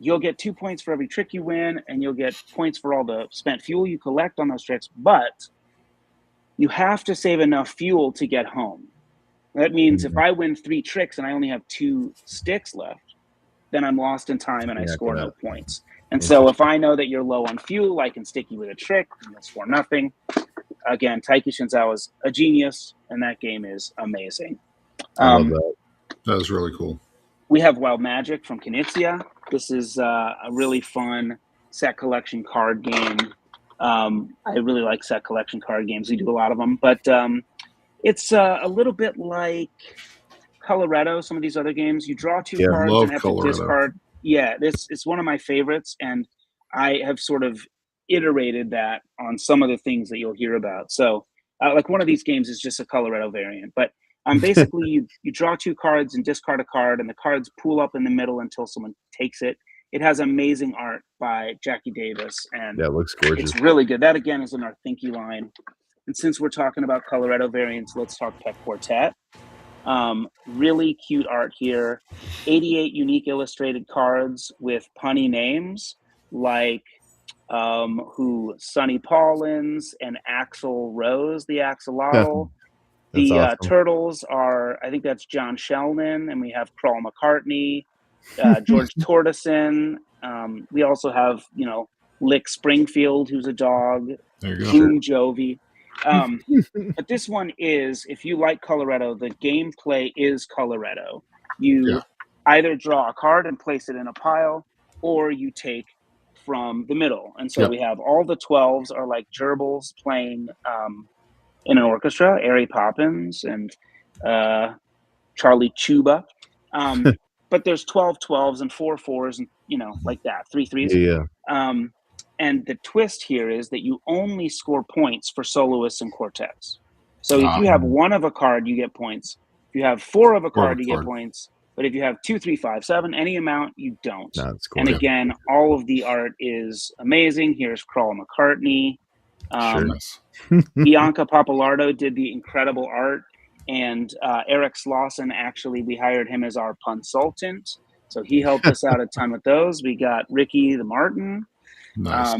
D: you'll get 2 points for every trick you win, and you'll get points for all the spent fuel you collect on those tricks. But you have to save enough fuel to get home. That means if I win 3 tricks and I only have 2 sticks left, then I'm lost in time and I score no points. And so if I know that you're low on fuel, I can stick you with a trick and you'll score nothing. Again, Taiki Shinzawa is a genius, and that game is amazing.
C: I love that.
B: That was really cool.
D: We have Wild Magic from Knizia. This is a really fun set collection card game. I really like set collection card games. We do a lot of them, but it's a little bit like Coloretto, some of these other games. You draw 2 cards and have to discard. Yeah, it's one of my favorites, and I have sort of iterated that on some of the things that you'll hear about. So like one of these games is just a Coloretto variant, but basically you draw 2 cards and discard a card, and the cards pool up in the middle until someone takes it. It has amazing art by Jackie Davis, and
C: that looks gorgeous.
D: It's really good. That again is in our Thinky line. And since we're talking about Coloretto variants, let's talk Pet Quartet. Really cute art here. 88 unique illustrated cards with punny names like Sonny Paulins and Axl Rose, the Axolotl. The awesome. Turtles are, I think that's John Sheldon, and we have Carl McCartney, George Tortosin. We also have, Lick Springfield, who's a dog, Boom Jovi. But this one is, if you like Coloretto, the gameplay is Coloretto. You either draw a card and place it in a pile, or you take from the middle. And so we have all the 12s are like gerbils playing in an orchestra, Airy Poppins and Charlie Chuba. But there's 12 12s and 4 4s and, like that, 3 3s.
C: Yeah.
D: And the twist here is that you only score points for soloists and quartets. So if you have 1 of a card, you get points. If you have 4 of a card, you get points. But if you have 2, 3, 5, 7, any amount, you don't.
C: That's cool.
D: And again, all of the art is amazing. Here's Carl McCartney. Bianca Papalardo did the incredible art. And Eric Slauson, actually, we hired him as our consultant. So he helped us out a ton with those. We got Ricky the Martin.
B: Nice.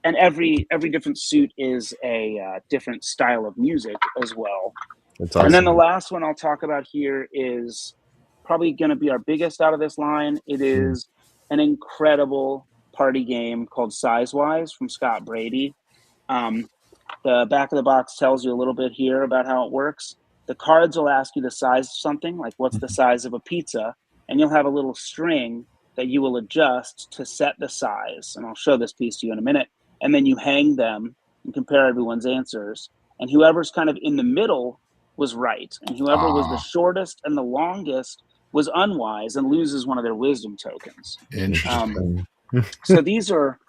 D: And every different suit is a different style of music as well.
C: That's awesome.
D: And then the last one I'll talk about here is probably going to be our biggest out of this line. It is an incredible party game called Sizewise from Scott Brady. The back of the box tells you a little bit here about how it works. The cards will ask you the size of something, like what's the size of a pizza, and you'll have a little string that you will adjust to set the size. And I'll show this piece to you in a minute. And then you hang them and compare everyone's answers. And whoever's kind of in the middle was right. And whoever was the shortest and the longest was unwise and loses one of their wisdom tokens.
B: Interesting.
D: So these are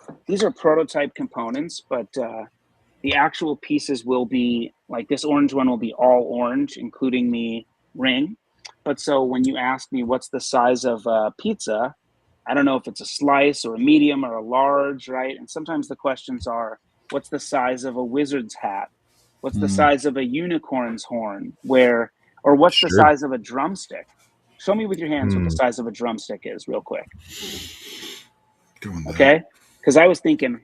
D: prototype components, but the actual pieces will be, like this orange one will be all orange, including the ring. But so when you ask me what's the size of a pizza, I don't know if it's a slice or a medium or a large, right? And sometimes the questions are, what's the size of a wizard's hat? What's the size of a unicorn's horn? Or what's the size of a drumstick? Show me with your hands what the size of a drumstick is real quick. Okay? Because I was thinking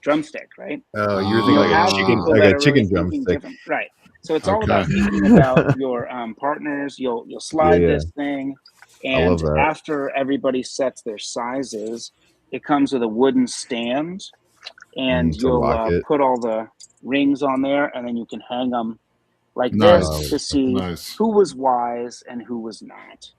D: drumstick, right?
C: Oh, you were thinking like a chicken drumstick.
D: Right. So it's all about thinking about your partners. You'll slide this thing. And after everybody sets their sizes, It comes with a wooden stand, and
C: to lock
D: you'll
C: it.
D: put all the rings on there, and then you can hang them like
B: Nice.
D: this to see
B: Nice.
D: who was wise and who was not.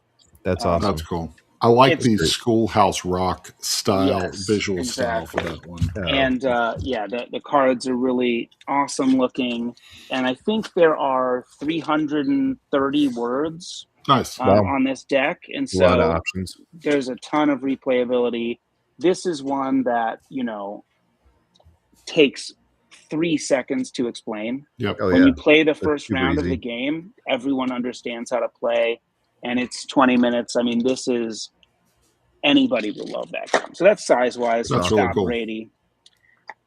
C: That's awesome.
B: That's cool. I like
D: It's
B: the
C: great.
B: Schoolhouse Rock style,
D: Yes,
B: visual style for
D: exactly.
B: that one.
C: Oh,
D: And the cards are really awesome looking, and I think there are 330 words
B: Nice.
C: Wow.
D: on this deck, and
C: a lot of
D: so
C: options.
D: there's a ton of replayability. This is one that takes 3 seconds to explain.
B: Yep.
C: Oh
D: When
C: yeah.
D: you play the first
C: super
D: round of
C: easy.
D: the game, everyone understands how to play, and it's 20 minutes. I mean, this is anybody will love that game. So that's size wise.
B: That's really
D: Scott
B: cool.
D: Brady.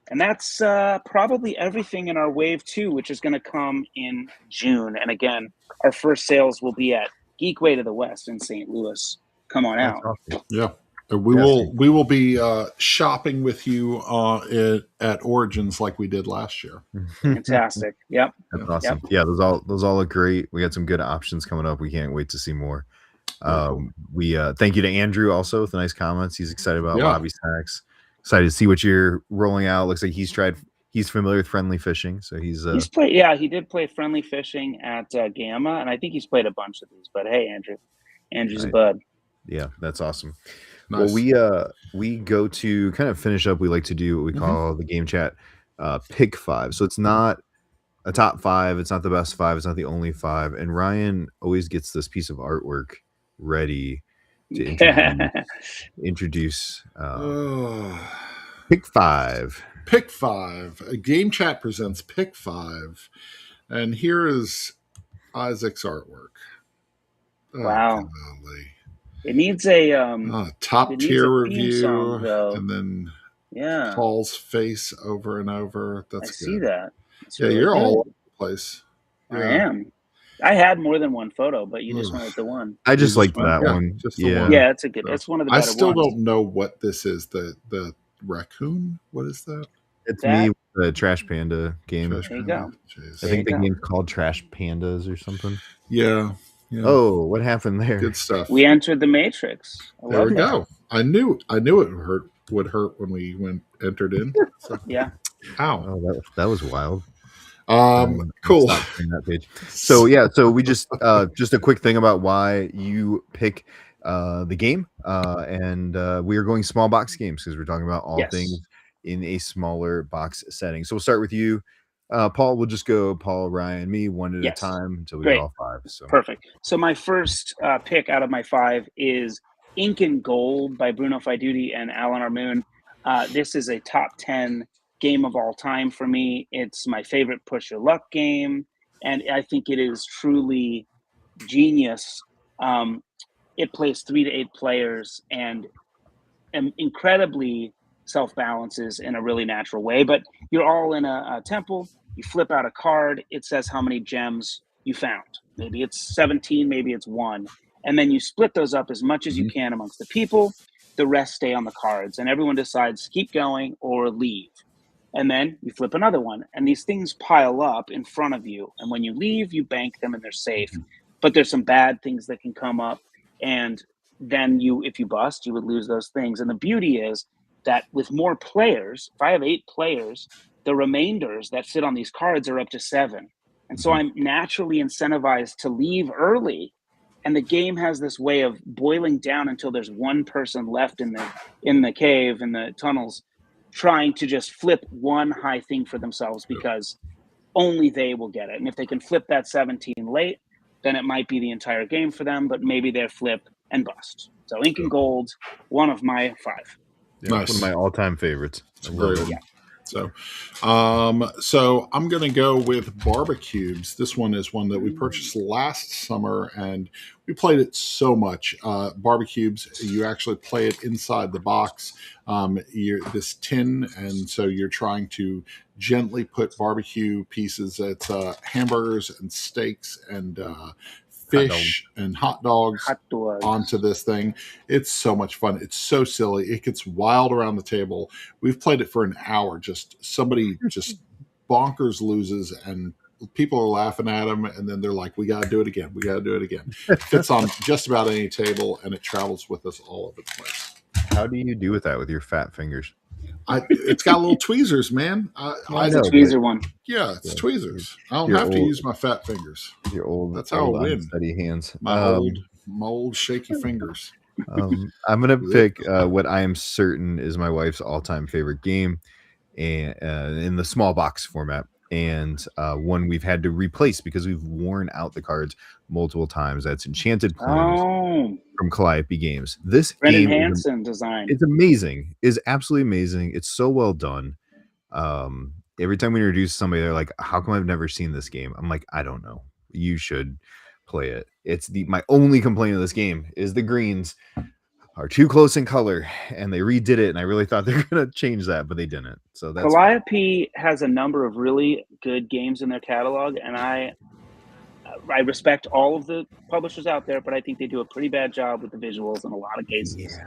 D: And that's probably everything in our wave 2, which is going to come in June. And again, our first sales will be at Geekway to the West in St. Louis. Come on
C: That's
D: out.
C: awesome.
B: Yeah. We will be shopping with you at Origins like we did last year.
D: Fantastic. Yep.
C: That's awesome. Yeah, those all look great. We got some good options coming up. We can't wait to see more.
B: Cool.
C: We thank you to Andrew also with the nice comments. He's excited about
B: Yeah.
C: lobby snacks. Excited to see what you're rolling out. Looks like he's familiar with friendly fishing, so he's
D: played. Yeah, he did play friendly fishing at Gamma, and I think he's played a bunch of these. But hey, Andrew's a bud.
C: Yeah, that's awesome.
B: Nice.
C: Well, we go to kind of finish up. We like to do what we call the game chat pick 5. So it's not a top 5. It's not the best 5. It's not the only 5. And Ryan always gets this piece of artwork ready to introduce pick 5.
B: Pick 5. A Game Chat presents Pick 5. And here is Isaac's artwork.
D: Wow.
B: Golly.
D: It needs a
B: top
D: it needs
B: tier
D: a theme
B: review,
D: song, though.
B: and then
D: Yeah,
B: Paul's face over and over. That's
D: I
B: good.
D: see that. It's
B: Yeah,
D: really
B: you're
D: good.
B: all over the place.
D: I
B: Yeah.
D: am. I had more than one photo, but you just went with the one.
C: I just
B: just
C: liked
B: went-
C: that
B: yeah,
C: one.
B: just the
C: Yeah.
B: one.
D: Yeah, it's a good.
B: So,
D: It's one of the
B: I
D: better
B: still
D: ones.
B: don't know what this is. The raccoon. What is that?
C: It's
D: That-
C: me with the Trash Panda game.
B: Trash
D: There you
B: Panda?
D: go.
B: Jeez.
C: I
D: There
C: think
D: you
C: the
D: go.
C: game's called Trash Pandas or something.
B: Yeah.
C: Oh, what happened there?
B: Good stuff.
D: We entered the Matrix. I
B: There
D: love
B: we
D: that.
B: go. I knew it would hurt when we entered in. So,
D: Yeah.
B: ow.
C: Oh, that was wild.
B: Cool.
C: Stop saying that page. So yeah, so we just a quick thing about why you pick the game, and we are going small box games because we're talking about all
D: Yes.
C: things in a smaller box setting. So we'll start with you, Paul. We'll just go Paul, Ryan, me one at
D: Yes.
C: a time until we
D: Great.
C: get all 5. So
D: Perfect. So my first pick out of my 5 is Ink and Gold by Bruno Faiduti and Alan Armoon. This is a top 10 game of all time for me. It's my favorite push your luck game, and I think it is truly genius. It plays 3 to 8 players and incredibly self-balances in a really natural way. But you're all in a temple. You flip out a card. It says how many gems you found. Maybe it's 17, maybe it's 1. And then you split those up as much as you can amongst the people. The rest stay on the cards, and everyone decides to keep going or leave. And then you flip another one, and these things pile up in front of you. And when you leave, you bank them and they're safe. But there's some bad things that can come up, and then if you bust, you would lose those things. And the beauty is that with more players, if I have 8 players, the remainders that sit on these cards are up to 7. And so I'm naturally incentivized to leave early. And the game has this way of boiling down until there's one person left in the cave, in the tunnels, trying to just flip one high thing for themselves because only they will get it. And if they can flip that 17 late, then it might be the entire game for them, but maybe they're flip and bust. So Ink and Gold, one of my 5.
C: yeah,
B: Nice.
C: one of my all-time favorites. I love
B: Great
C: it.
B: one. So I'm going to go with Barbecubes. This one is one that we purchased last summer, and we played it so much. Barbecubes, you actually play it inside the box. You're this tin, and so you're trying to gently put barbecue pieces. It's hamburgers and steaks and fish and hot dogs onto this thing. It's so much fun. It's so silly. It gets wild around the table. We've played it for an hour. Somebody bonkers loses, and people are laughing at them, and then they're like, we got to do it again. It fits on just about any table, and it travels with us all over the place.
C: How do you do with that with your fat fingers?
B: It's got little tweezers, man.
D: It's a tweezer one.
B: Yeah, it's tweezers. I don't
C: You're
B: have to
C: old.
B: use my fat fingers.
C: Your old,
B: That's how I win.
C: unsteady hands.
B: My old shaky fingers.
C: I'm gonna pick what I am certain is my wife's all-time favorite game, and in the small box format, and one we've had to replace because we've worn out the cards multiple times. That's Enchanted Plumes from Calliope Games. This
D: Brendan
C: game
D: Hansen design.
C: It's amazing. It's absolutely amazing. It's so well done. Every time we introduce somebody, they're like, "How come I've never seen this game?" I'm like, "I don't know. You should play it." It's my only complaint of this game is the greens are too close in color, and they redid it, and I really thought they were gonna change that, but they didn't. So that's
D: Calliope has a number of really good games in their catalog, and I respect all of the publishers out there, but I think they do a pretty bad job with the visuals in a lot of cases.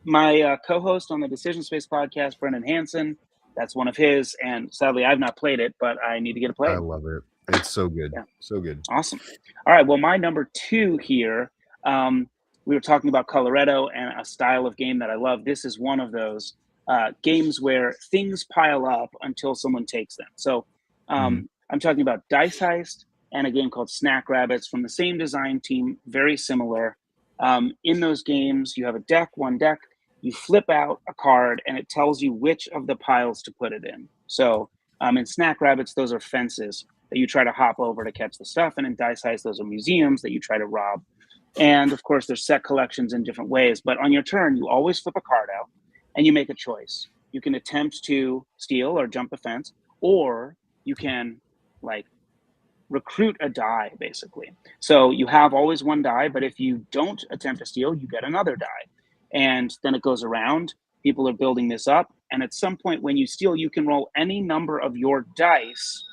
D: My co-host on the Decision Space podcast, Brendan Hansen, that's one of his, and sadly I've not played it, but I need to get a play.
C: I love it. It's so good. Yeah. So good.
D: Awesome. All right. Well, my number 2 here, we were talking about Coloretto and a style of game that I love. This is one of those games where things pile up until someone takes them. So I'm talking about Dice Heist and a game called Snack Rabbits from the same design team, very similar. In those games, you have one deck, you flip out a card, and it tells you which of the piles to put it in. So in Snack Rabbits, those are fences that you try to hop over to catch the stuff. And in Dice Heist, those are museums that you try to rob. And of course, there's set collections in different ways. But on your turn, you always flip a card out and you make a choice. You can attempt to steal or jump the fence, or you can recruit a die, basically. So you have always one die, but if you don't attempt to steal, you get another die. And then it goes around. People are building this up. And at some point when you steal, you can roll any number of your dice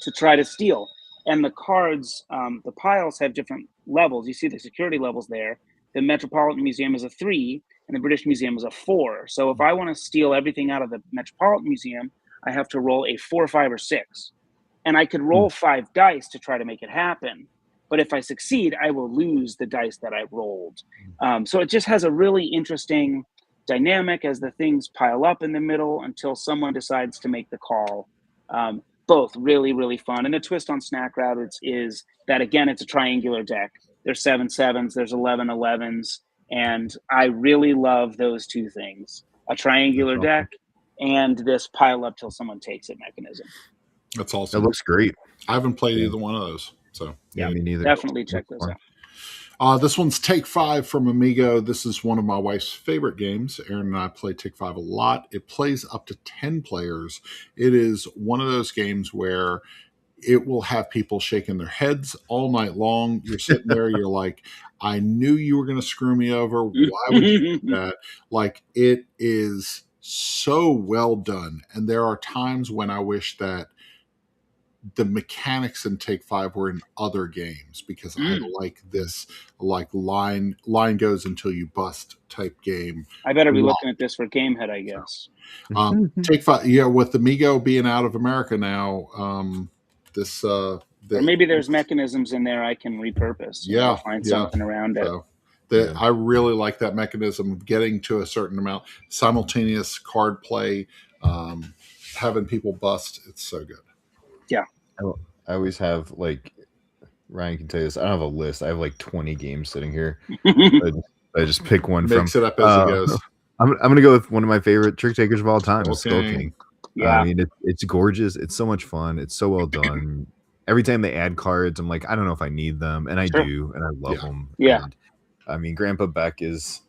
D: to try to steal. And the cards, the piles have different levels. You see the security levels there. The Metropolitan Museum is a 3 and the British Museum is a 4. So if I want to steal everything out of the Metropolitan Museum, I have to roll a 4, 5, or 6. And I could roll 5 dice to try to make it happen. But if I succeed, I will lose the dice that I rolled. So it just has a really interesting dynamic as the things pile up in the middle until someone decides to make the call. Both really, really fun. And the twist on Snack Rabbits is that, again, it's a triangular deck. There's 7 7s, there's 11 11s. And I really love those two things. A triangular deck and this pile up till someone takes it mechanism.
B: That's awesome.
C: It looks great.
B: I haven't played either one of those. So
C: yeah, me neither.
D: Definitely check those
B: out. This one's Take 5 from Amigo. This is one of my wife's favorite games. Aaron and I play Take 5 a lot. It plays up to 10 players. It is one of those games where it will have people shaking their heads all night long. You're sitting there, you're like, I knew you were going to screw me over. Why would you do that? Like, it is so well done. And there are times when I wish that the mechanics in Take 5 were in other games, because I like this, like line goes until you bust type game.
D: I better be looking at this for Gamehead, I guess.
B: Take 5, yeah, with Amigo being out of America now, or
D: maybe there's mechanisms in there I can repurpose. Find something around it.
B: So I really like that mechanism of getting to a certain amount, simultaneous card play, having people bust. It's so good.
D: Yeah.
C: I always have, like, Ryan can tell you this, I don't have a list. I have like 20 games sitting here. I just pick one
B: Mix it up as it goes.
C: I'm going to go with one of my favorite trick takers of all time, Skull King.
D: Yeah.
C: I mean, it's gorgeous. It's so much fun. It's so well done. Every time they add cards, I'm like, I don't know if I need them. And I do. And I love them.
D: Yeah.
C: And, I mean, Grandpa Beck is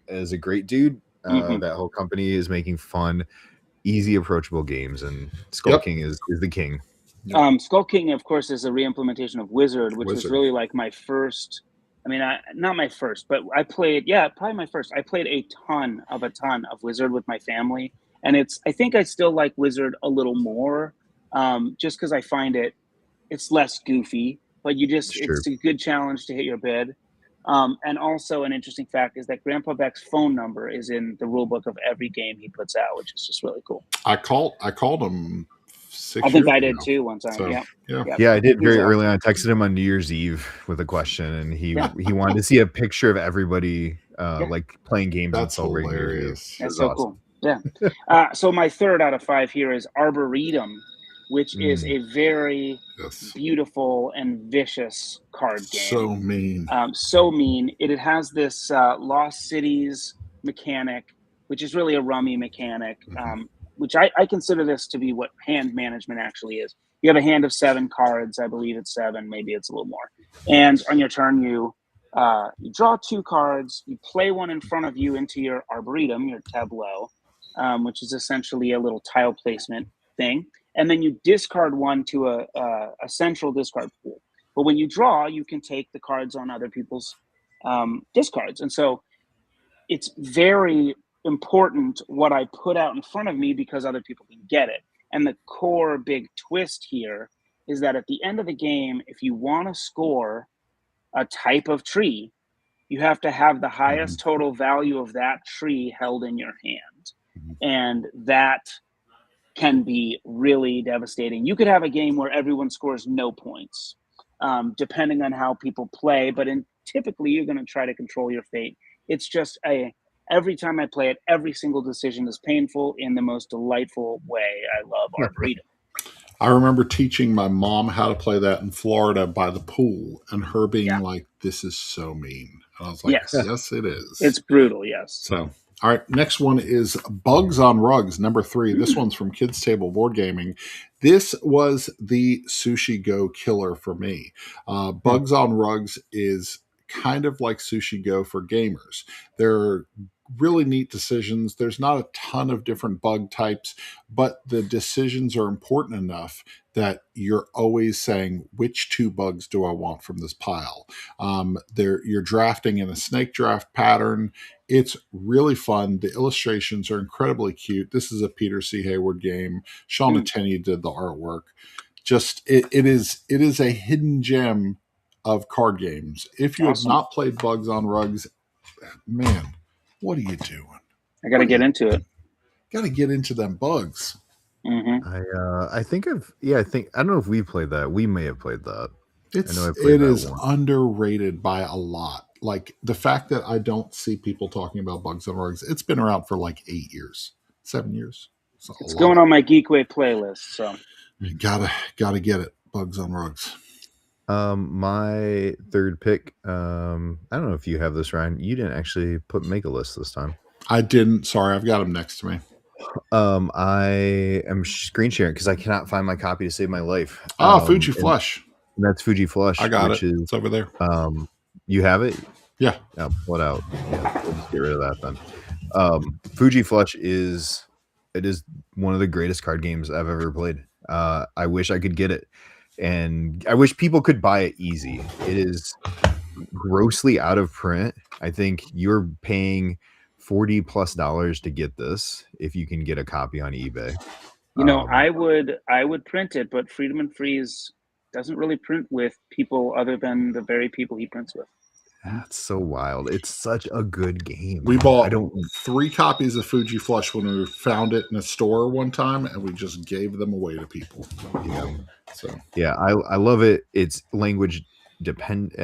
C: a great dude. That whole company is making fun, easy, approachable games. And Skull King is the king.
D: Skull King, of course, is a re-implementation of Wizard, which was really like my first. I mean, not my first, but I played. Yeah, probably my first. I played a ton of Wizard with my family, and I think I still like Wizard a little more, just because I find it's less goofy, but it's a good challenge to hit your bid. And also an interesting fact is that Grandpa Beck's phone number is in the rule book of every game he puts out, which is just really cool.
B: I called him.
D: I think I did too one time.
B: So,
C: yeah, I did very early on. I texted him on New Year's Eve with a question, and he wanted to see a picture of everybody like playing games and
B: That's
C: celebrating New Year's Eve.
B: hilarious.
D: That's
C: It's
D: so
C: awesome.
D: cool. Yeah. So my 3rd out of 5 here is Arboretum, which is a very
B: Yes.
D: beautiful and vicious card game.
B: So mean.
D: So mean. It has this Lost Cities mechanic, which is really a rummy mechanic, which I consider this to be what hand management actually is. You have a hand of 7 cards. I believe it's 7. Maybe it's a little more. And on your turn, you draw 2 cards. You play one in front of you into your Arboretum, your tableau, which is essentially a little tile placement thing. And then you discard one to a central discard pool. But when you draw, you can take the cards on other people's discards. And so it's very important what I put out in front of me because other people can get it. And the core big twist here is that at the end of the game, if you want to score a type of tree, you have to have the highest total value of that tree held in your hand. And that can be really devastating. You could have a game where everyone scores no points, depending on how people play, but typically you're going to try to control your fate. It's just every time I play it, every single decision is painful in the most delightful way. I love Arboretum.
B: I remember teaching my mom how to play that in Florida by the pool, and her being like, "This is so mean." And I was like, yes, it is.
D: It's brutal, yes.
B: So, all right, next one is Bugs on Rugs, number 3. This one's from Kids Table Board Gaming. This was the Sushi Go killer for me. Bugs on Rugs is kind of like Sushi Go for gamers. They're really neat decisions. There's not a ton of different bug types, but the decisions are important enough that you're always saying, which 2 bugs do I want from this pile? You're drafting in a snake draft pattern. It's really fun. The illustrations are incredibly cute. This is a Peter C. Hayward game. Sean Ateni did the artwork. Just it is a hidden gem of card games. If you have not played Bugs on Rugs, man, what are you doing?
D: I got to get into it.
B: Got to get into them bugs.
C: I think I don't know if we played that. We may have played that.
B: It is underrated by a lot. Like the fact that I don't see people talking about Bugs on Rugs. It's been around for like 8 years, 7 years.
D: It's going on my Geekway playlist. So
B: you gotta get it. Bugs on Rugs.
C: My 3rd pick. I don't know if you have this, Ryan. You didn't actually make a list this time.
B: I didn't. Sorry, I've got them next to me.
C: I am screen sharing because I cannot find my copy to save my life.
B: Fuji Flush.
C: That's Fuji Flush.
B: I got it. It's over there.
C: You have it?
B: Yeah.
C: I'll pull it out. Yeah, we'll just get rid of that then. Fuji Flush is one of the greatest card games I've ever played. I wish I could get it. And I wish people could buy it easy. It is grossly out of print. I think you're paying $40+ to get this if you can get a copy on eBay.
D: I would print it, but Freedom and Freeze doesn't really print with people other than the very people he prints with.
C: That's so wild. It's such a good game.
B: We bought 3 copies of Fuji Flush when we found it in a store one time, and we just gave them away to people.
C: Yeah, I love it. It's language
B: independent.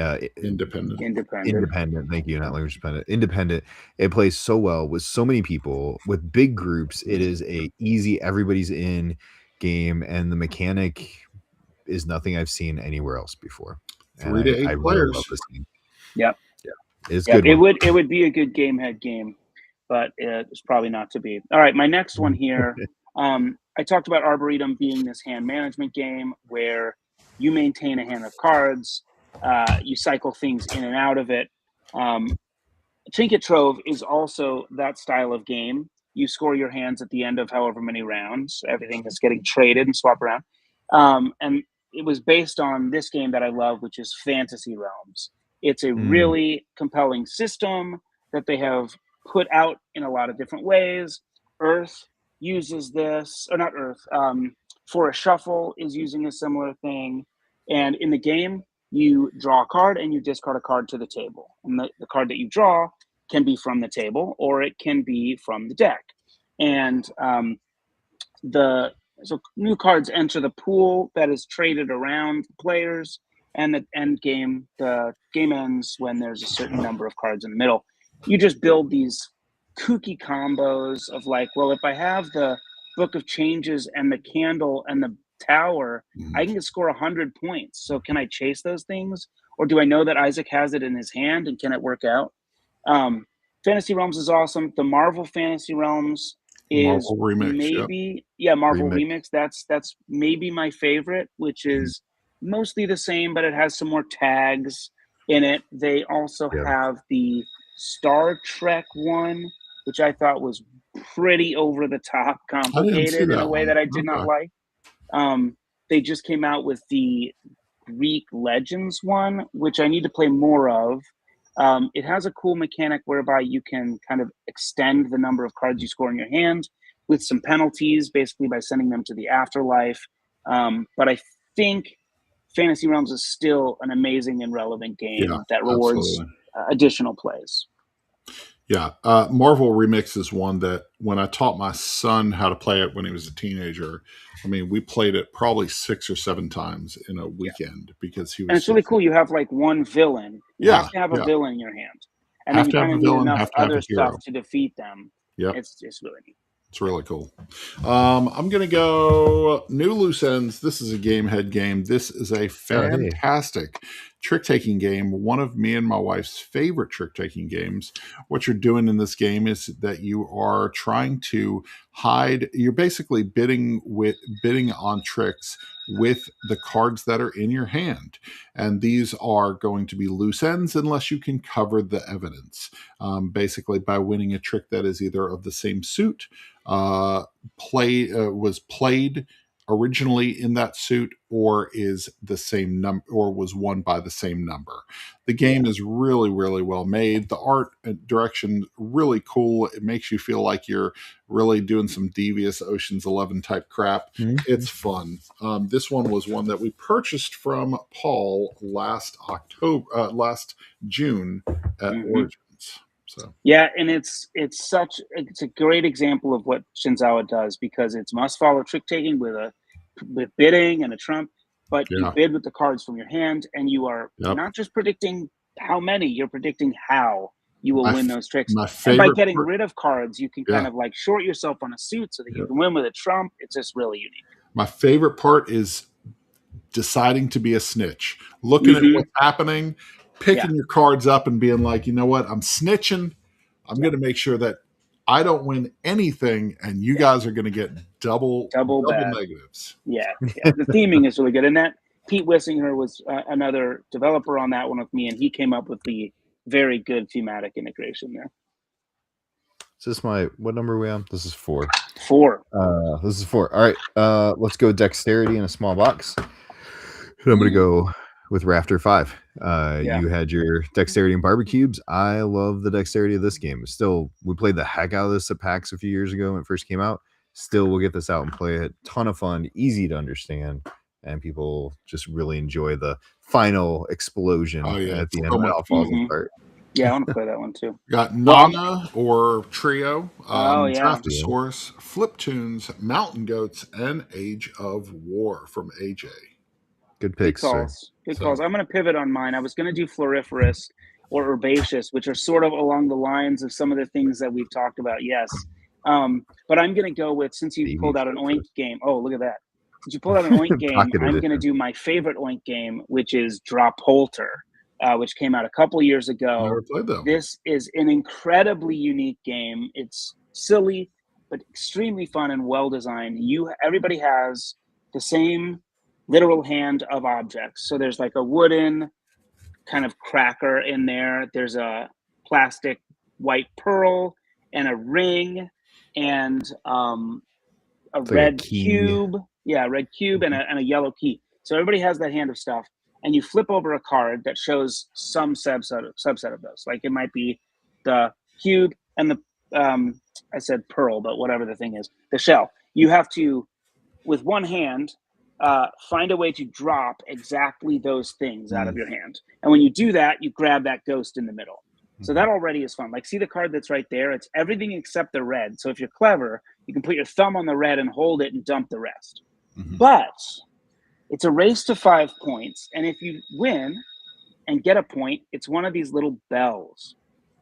C: Thank you. Not language dependent. Independent. It plays so well with so many people, with big groups. It is a easy, everybody's in game, and the mechanic is nothing I've seen anywhere else before.
B: 3 to 8 players.
C: Really love this game.
D: Yep.
C: Yeah. It's good.
D: It would be a good game head game, but it's probably not to be. All right, my next one here. I talked about Arboretum being this hand management game where you maintain a hand of cards, you cycle things in and out of it. Trinket Trove is also that style of game. You score your hands at the end of however many rounds. Everything is getting traded and swapped around. And it was based on this game that I love, which is Fantasy Realms. It's a really compelling system that they have put out in a lot of different ways. Earth uses this, or not Earth, For a Shuffle is using a similar thing. And in the game, you draw a card and you discard a card to the table. And the card that you draw can be from the table or it can be from the deck. And so new cards enter the pool that is traded around players, and the game ends when there's a certain number of cards in the middle. you just build these kooky combos of like, well, if I have the Book of Changes and the candle and the tower, I can score 100 points. So can I chase those things? Or do I know that Isaac has it in his hand and can it work out? Fantasy Realms is awesome. The Marvel Fantasy Realms is
B: Marvel Remix, yep.
D: maybe Marvel Remix. That's maybe my favorite, which is mostly the same, but it has some more tags in it. They also have the Star Trek one, which I thought was pretty over the top complicated in a way that I did not like. They just came out with the Greek Legends one, which I need to play more of. It has a cool mechanic whereby you can kind of extend the number of cards you score in your hand with some penalties, basically by sending them to the afterlife. But I think Fantasy Realms is still an amazing and relevant game that rewards additional plays.
B: Yeah, Marvel Remix is one that when I taught my son how to play it when he was a teenager, I mean, we played it probably 6 or 7 times in a weekend because he was.
D: And it's really cool. You have like one villain. You have to have a villain in your hand, and then you kind of need enough other stuff to defeat them.
B: Yeah,
D: it's really neat.
B: It's really cool. I'm going to go New Loose Ends. This is a game head game. This is a fantastic trick-taking game. One of me and my wife's favorite trick-taking games. What you're doing in this game is that you are trying to hide. You're basically bidding on tricks with the cards that are in your hand. And these are going to be loose ends unless you can cover the evidence. Basically, by winning a trick that is either of the same suit, was played originally in that suit, or is the same number, or was won by the same number. The game is really, really well made. The art and direction really cool. It makes you feel like you're really doing some devious Ocean's 11 type crap. Mm-hmm. It's fun. This one was one that we purchased from Paul last June at Origins. So.
D: Yeah, and it's a great example of what Shinzawa does, because it's must follow trick taking with bidding and a trump, but you bid with the cards from your hand, and you are not just predicting how many, you're predicting how you will win those tricks. And by getting rid of cards, you can kind of like short yourself on a suit so that you can win with a trump. It's just really unique.
B: My favorite part is deciding to be a snitch, looking at what's happening, picking your cards up and being like, you know what, I'm snitching. I'm going to make sure that I don't win anything, and you guys are going to get double negatives.
D: Yeah. The theming is really good. And that Pete Wissinger was another developer on that one with me, and he came up with the very good thematic integration there.
C: Is this what number are we on? This is 4.
D: 4.
C: This is 4. All right. Let's go dexterity in a small box. And I'm going to go with Rafter 5. You had your dexterity and barbecues. I love the dexterity of this game. Still, we played the heck out of this at PAX a few years ago when it first came out. Still, we'll get this out and play it. Ton of fun, easy to understand, and people just really enjoy the final explosion at the end when it all falls apart.
D: Yeah, I want to play that one too.
B: Got Nana or Trio, Draftosaurus, Fliptoons, Mountain Goats, and Age of War from AJ.
C: Good picks.
D: Good calls. I'm going to pivot on mine. I was going to do Floriferous or Herbaceous, which are sort of along the lines of some of the things that we've talked about. Yes. But I'm going to go with, since you pulled out an Oink game. Oh, look at that. Since you pulled out an Oink game, I'm going to do my favorite Oink game, which is Dropolter, which came out a couple years ago.
B: Never played that.
D: This is an incredibly unique game. It's silly, but extremely fun and well designed. Everybody has the same literal hand of objects. So there's like a wooden kind of cracker in there. There's a plastic white pearl and a ring and a red cube. Yeah, red cube and a yellow key. So everybody has that hand of stuff, and you flip over a card that shows some subset of those. Like it might be the cube and the I said pearl, but whatever the thing is, the shell. You have to, with one hand, find a way to drop exactly those things out of your hand. And when you do that, you grab that ghost in the middle. So that already is fun. Like, see the card that's right there? It's everything except the red. So if you're clever, you can put your thumb on the red and hold it and dump the rest. But it's a race to 5 points. And if you win and get a point, it's one of these little bells.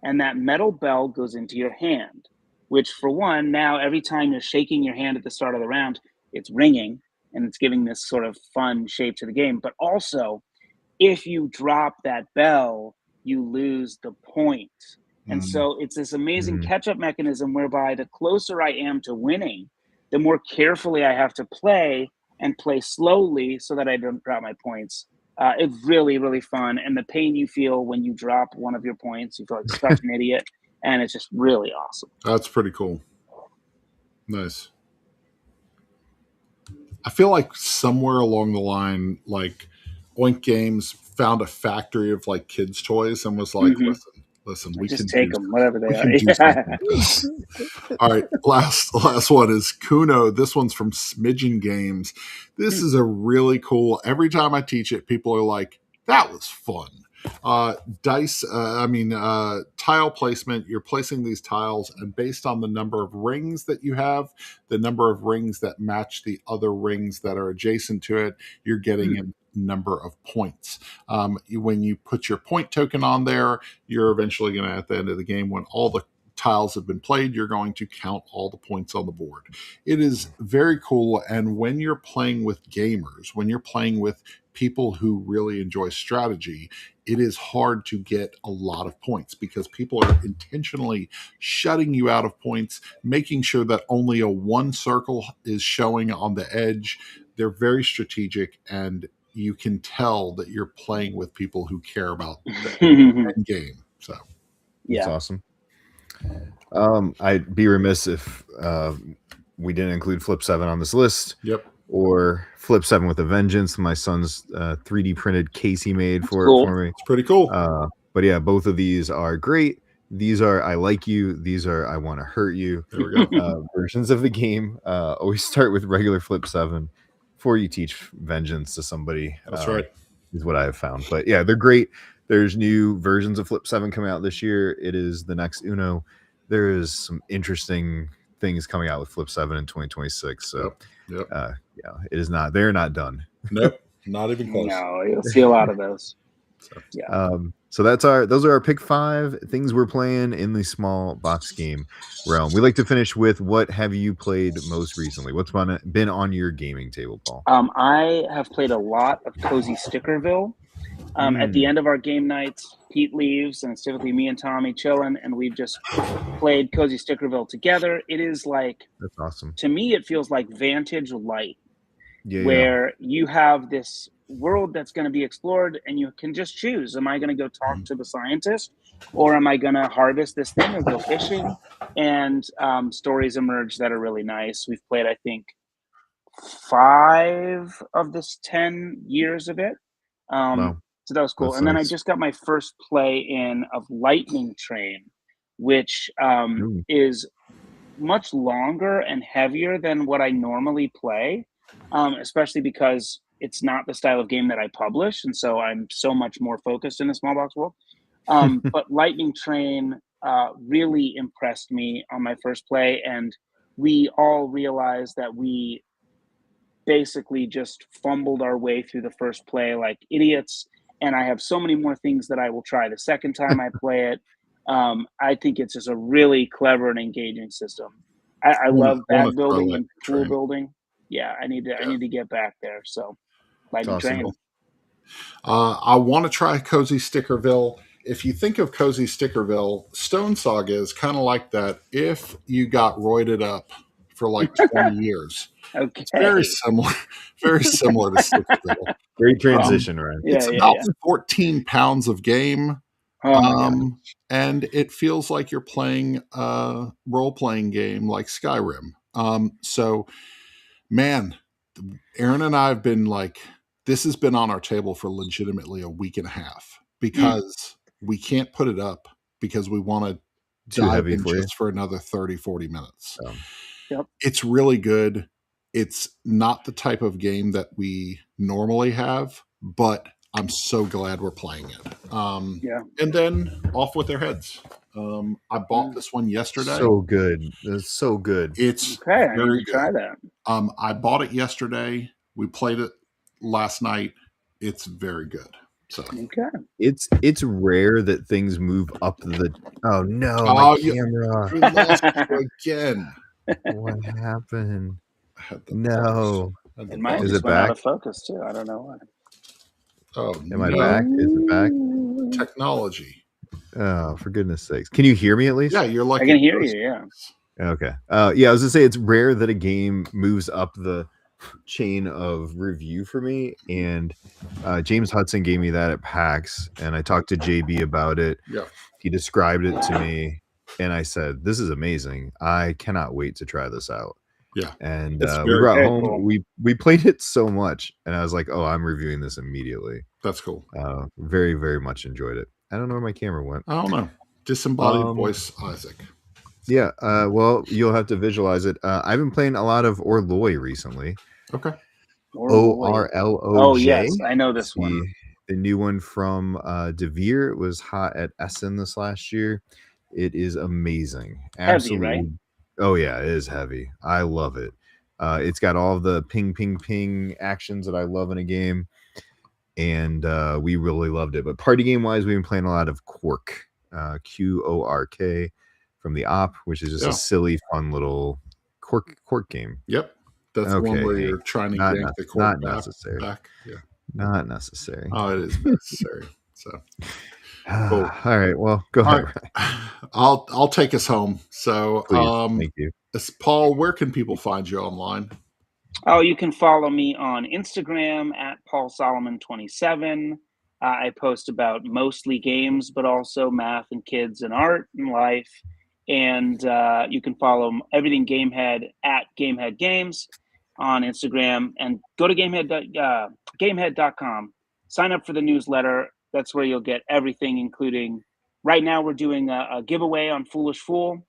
D: and that metal bell goes into your hand, which for one, now every time you're shaking your hand at the start of the round, it's ringing and it's giving this sort of fun shape to the game. But also, if you drop that bell, you lose the point. And so it's this amazing catch-up mechanism whereby the closer I am to winning, the more carefully I have to play and play slowly so that I don't drop my points. It's really, really fun. And the pain you feel when you drop one of your points, you feel like such an idiot. And it's just really awesome.
B: That's pretty cool. Nice. I feel like somewhere along the line, like Oink Games found a factory of like kids' toys and was like, listen, we
D: just
B: can
D: take them, whatever they are.
B: do something. All right, last one is Kuno. This one's from Smidgen Games. This is a really cool. Every time I teach it, people are like, "That was fun." Tile placement. You're placing these tiles, and based on the number of rings that you have, the number of rings that match the other rings that are adjacent to it, you're getting a number of points. When you put your point token on there, you're eventually going to, at the end of the game, when all the tiles have been played, you're going to count all the points on the board. It is very cool. And when you're playing with gamers, when you're playing with people who really enjoy strategy, it is hard to get a lot of points because people are intentionally shutting you out of points, making sure that only a one circle is showing on the edge. They're very strategic, and you can tell that you're playing with people who care about the end game. So
C: that's awesome. I'd be remiss if we didn't include Flip 7 on this list.
B: Yep.
C: Or Flip 7 with a Vengeance. My son's 3D printed case he made for me.
B: It's pretty cool.
C: But yeah, both of these are great. These are I like you. These are I want to hurt you.
B: There we go.
C: Versions of the game. Always start with regular Flip 7 before you teach Vengeance to somebody.
B: That's right.
C: Is what I have found. But yeah, they're great. There's new versions of Flip 7 coming out this year. It is the next Uno. There is some interesting things coming out with Flip 7 in 2026. So
B: yep.
C: It is not. They're not done.
B: Nope, not even close.
D: No, you'll see a lot of those.
C: So those are our pick 5 things we're playing in the small box game realm. We like to finish with what have you played most recently? What's been on your gaming table, Paul?
D: I have played a lot of Cozy Stickerville. At the end of our game nights, Pete leaves, and it's typically me and Tommy chilling, and we've just played Cozy Stickerville together. It is like,
C: that's awesome.
D: To me, it feels like Vantage Light, where you have this world that's going to be explored, and you can just choose: am I going to go talk to the scientist, or am I going to harvest this thing or go fishing? And stories emerge that are really nice. We've played, I think, 5 of this 10 years of it.
C: Wow.
D: So that was cool.
C: That's
D: and
C: nice.
D: Then I just got my first play in of Lightning Train, which is much longer and heavier than what I normally play, especially because it's not the style of game that I publish. And so I'm so much more focused in the small box world. But Lightning Train really impressed me on my first play. And we all realized that we basically just fumbled our way through the first play like idiots. And I have so many more things that I will try the second time I play it. I think it's just a really clever and engaging system. I love bag building and pool building. Yeah, I need to get back there. So, Lightning Train.
B: I want to try Cozy Stickerville. If you think of Cozy Stickerville, Stone Saga is kind of like that. If you got roided up for like 20 years.
D: Okay.
B: It's very similar to Stickerville.
C: Great transition, right?
B: It's about 14 pounds of game. And it feels like you're playing a role-playing game like Skyrim. So, man, Aaron and I have been like, this has been on our table for legitimately a week and a half because we can't put it up because we want to dive in just for another 30, 40 minutes. It's really good. It's not the type of game that we normally have, but I'm so glad we're playing it. And then off with their heads. I bought this one yesterday.
C: So good. It's so good.
B: It's
D: okay. I
B: very
D: need to try that.
B: I bought it yesterday. We played it last night. It's very good. So
D: Okay.
C: It's rare that things move up the. Oh no,
B: Oh,
C: my
B: you-
C: camera!
B: we lost you again.
C: What happened?
B: I had the
C: No.
B: I had the
D: And mine
C: Is
D: just
C: it
D: went out
C: back?
D: of focus too. I don't know why.
B: Oh
C: Am I
B: no!
C: back? Is it back?
B: Technology.
C: Oh, for goodness sakes! Can you hear me at least?
B: Yeah, you're like
D: I can hear you. Yeah.
C: Okay. Yeah, I was gonna say it's rare that a game moves up the chain of review for me, and James Hudson gave me that at PAX, and I talked to JB about it.
B: Yeah.
C: He described it to me, and I said, "This is amazing. I cannot wait to try this out."
B: Yeah.
C: And
B: It's
C: we
B: very
C: brought
D: very
C: home.
D: cool.
C: We played it so much, and I was like, "Oh, I'm reviewing this immediately."
B: That's cool.
C: Very, very much enjoyed it. I don't know where my camera went.
B: I don't know. Disembodied voice, Isaac.
C: Yeah. Well, you'll have to visualize it. I've been playing a lot of Orloy recently.
B: Okay.
C: ORLOJ.
D: Oh yes, I know this one.
C: The new one from Devere. It was hot at Essen this last year. It is amazing.
D: Heavy,
C: Absolutely.
D: right?
C: Oh yeah, it is heavy. I love it. It's got all of the ping, ping, ping actions that I love in a game, and we really loved it. But party game wise, we've been playing a lot of Quark, QORK, from the Op, which is just a silly, fun little Quark game.
B: Yep. That's the one where you're trying to yank the cord back. Yeah.
C: Not necessary.
B: Oh, it is necessary. So
C: cool. All right. Well, go ahead.
B: Right. I'll take us home. So
C: Please. Thank you.
B: Paul, where can people find you online?
D: Oh, you can follow me on Instagram at Paul Solomon 27. I post about mostly games, but also math and kids and art and life. And you can follow everything Gamehead at Gamehead Games on Instagram, and go to gamehead.com. Sign up for the newsletter. That's where you'll get everything, including right now we're doing a giveaway on Foolish Fool.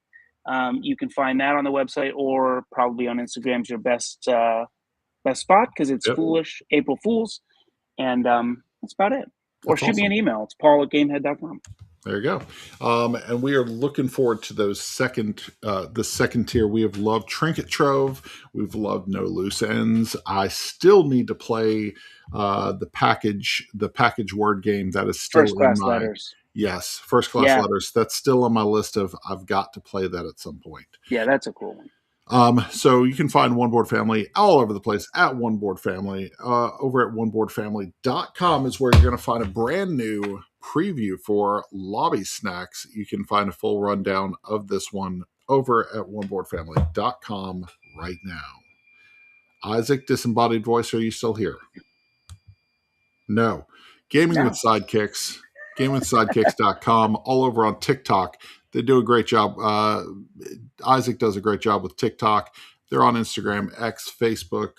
D: You can find that on the website, or probably on Instagram's your best spot, because it's Foolish April Fools, and that's about it. Or shoot me an email. It's paul@gamehead.com.
B: There you go. And we are looking forward to those the second tier. We have loved Trinket Trove. We've loved No Loose Ends. I still need to play the package word game that is still
D: First Class
B: in my,
D: Letters.
B: Yes, First Class Letters. That's still on my list of I've got to play that at some point.
D: Yeah, that's a cool one.
B: So you can find One Board Family all over the place at One Board Family. Over at oneboardfamily.com is where you're going to find a brand new preview for Lobby Snacks. You can find a full rundown of this one over at oneboardfamily.com right now. Isaac, disembodied voice, are you still here? No. Gaming with Sidekicks, gamingwithsidekicks.com, all over on TikTok. They do a great job. Isaac does a great job with TikTok. They're on Instagram, X, Facebook,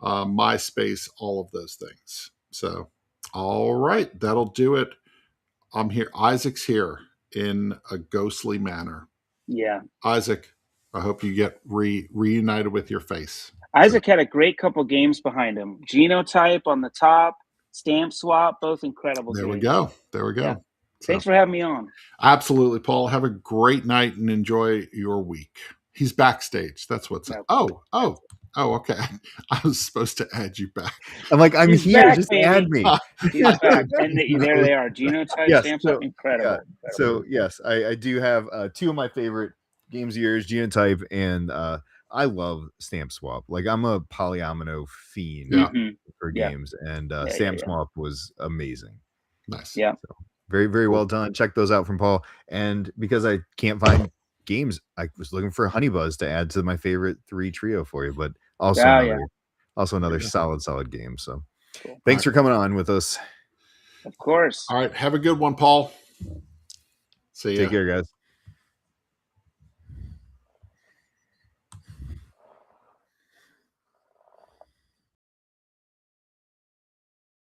B: MySpace, all of those things. So, all right, that'll do it. I'm here. Isaac's here in a ghostly manner.
D: Yeah.
B: Isaac, I hope you get reunited with your face.
D: Isaac had a great couple games behind him. Genotype on the top, Stamp Swap, both incredible
B: There
D: games.
B: we go. Yeah.
D: Thanks for having me on.
B: Absolutely, Paul. Have a great night and enjoy your week. He's backstage. That's what's up. Oh, okay. I was supposed to add you back.
C: I'm like, I'm here.
D: Back,
C: just
D: baby.
C: add me.
D: He's back. And there they are. Genotype, Stamp Swap, incredible.
C: Yeah. So, yes, I do have two of my favorite games of yours, Genotype, and I love Stamp Swap. Like, I'm a Polyomino fiend for games, and Stamp Swap was amazing.
B: Nice.
D: Yeah.
C: So, very, very well done. Check those out from Paul. And because I can't find games, I was looking for Honey Buzz to add to my favorite 3 trio for you, but also another solid game. So thanks for coming on with us.
D: Of course.
B: All right. Have a good one, Paul. See ya.
C: Take care, guys.